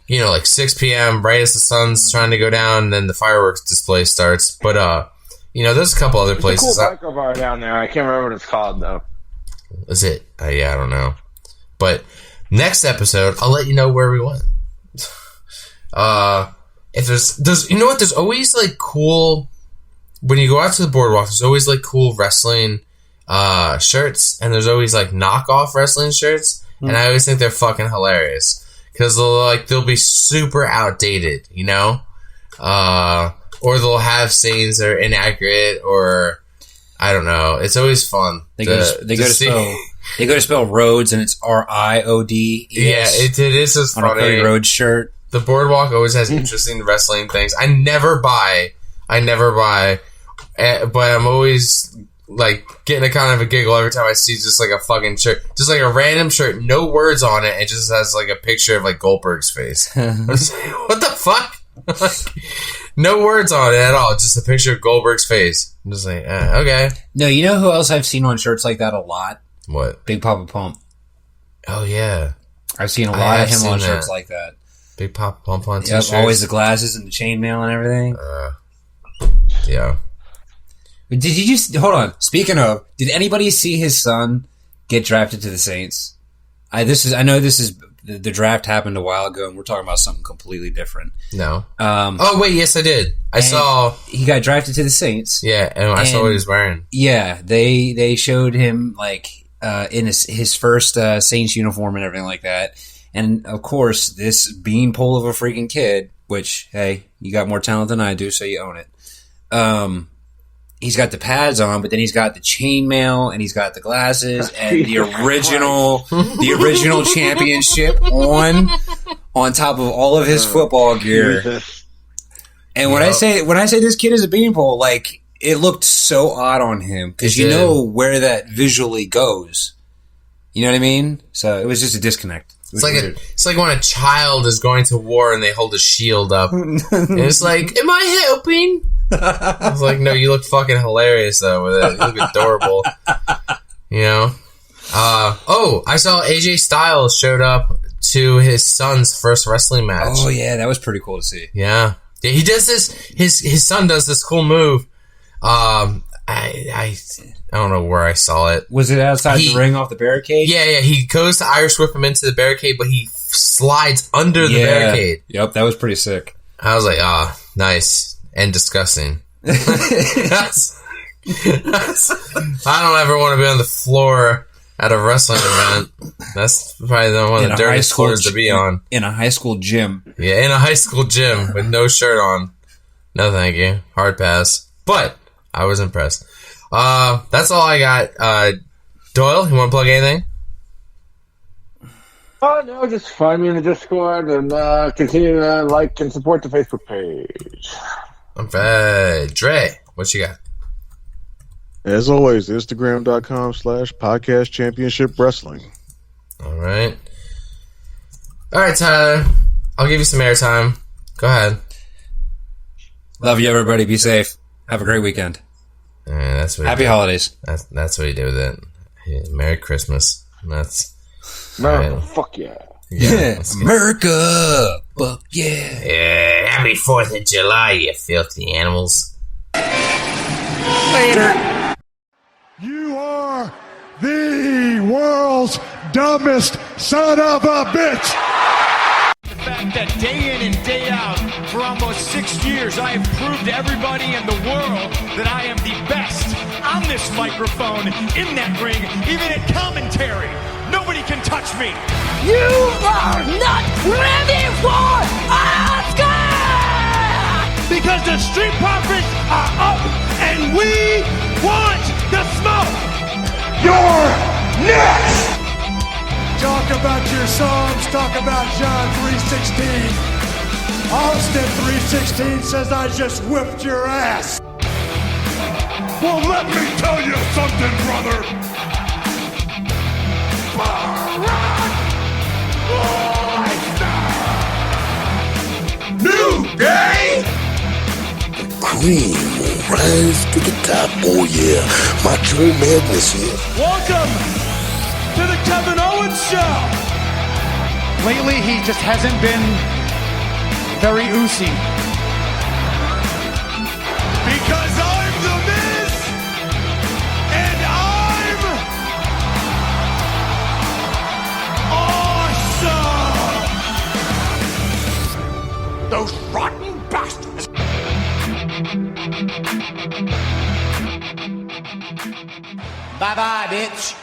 6 p.m. right as the sun's trying to go down, and then the fireworks display starts. But there's a couple other places. There's a cool biker bar down there. I can't remember what it's called though. Is it? Yeah, I don't know. But next episode, I'll let you know where we went. If there's you know what? There's always like cool when you go out to the boardwalk. There's always like cool wrestling shirts, and there's always like knockoff wrestling shirts, and I always think they're fucking hilarious. Because they'll be super outdated, or they'll have sayings that are inaccurate, or I don't know. It's always fun. They go to spell Rhodes, and it's RIODES. Yeah, it is just on funny. a Cody Rhodes shirt. The boardwalk always has interesting wrestling things. I never buy, but I'm always like getting a kind of a giggle every time I see just like a fucking shirt, just like a random shirt, no words on it. It just has like a picture of like Goldberg's face. I'm just like, what the fuck? Like, no words on it at all. Just a picture of Goldberg's face. I'm just like, okay. No, you know who else I've seen on shirts like that a lot? What? Big Papa Pump. Oh yeah, I've seen a lot of him on shirts like that. Big Papa Pump on t-shirts. Yep, always the glasses and the chainmail and everything. Yeah. Did you just hold on? Speaking of, did anybody see his son get drafted to the Saints? I know this is the draft happened a while ago, and we're talking about something completely different. No. Oh wait, yes, I did. I saw he got drafted to the Saints. Yeah, and I saw what he was wearing. Yeah, they showed him like in his first Saints uniform and everything like that. And of course, this beanpole of a freaking kid, which hey, you got more talent than I do, so you own it. He's got the pads on, but then he's got the chainmail and he's got the glasses and the original championship on top of all of his football gear. Jesus. And when I say this kid is a beanpole, like it looked so odd on him because you know where that visually goes. You know what I mean? So it was just a disconnect. It's like when a child is going to war and they hold a shield up. And it's like, am I helping? I was like, no, you look fucking hilarious though with it. You look adorable. I saw AJ Styles showed up to his son's first wrestling match. Oh yeah, that was pretty cool to see. Yeah, he does this. His son does this cool move. I don't know where I saw it. Was it outside the ring off the barricade? Yeah. He goes to Irish whip him into the barricade, but he slides under the barricade. Yep, that was pretty sick. I was like, nice and disgusting. Because I don't ever want to be on the floor at a wrestling event. That's probably one of the dirtiest floors to be on. In a high school gym. Yeah, in a high school gym with no shirt on. No, thank you. Hard pass. But I was impressed. That's all I got. Doyle, you want to plug anything? Oh, no, just find me in the Discord and continue to like and support the Facebook page. Okay. Dre, what you got? As always, Instagram.com/podcast championship wrestling. All right. All right, Tyler. I'll give you some airtime. Go ahead. Love you, everybody. Be safe. Have a great weekend. Yeah, that's what Happy holidays. That's what you do with it. Yeah, Merry Christmas. That's America, fuck yeah. Yeah. America. Fuck yeah. Yeah, happy 4th of July, you filthy animals. Later. You are the world's dumbest son of a bitch. The fact that day in and day out, for almost 6 years, I have proved to everybody in the world that I am the best on this microphone, in that ring, even at commentary. Nobody can touch me. You are not ready for Oscar! Because the Street Profits are up and we want the smoke. You're next. Talk about your Psalms, talk about John 3:16. Austin 3:16 says I just whipped your ass. Well, let me tell you something, brother. New day! Cream will rise to the top. Oh yeah, Macho Madness here. Welcome to the Kevin Owens Show. Lately, he just hasn't been very oozy. Because I'm the Miz, and I'm awesome! Those rotten bastards! Bye-bye, bitch.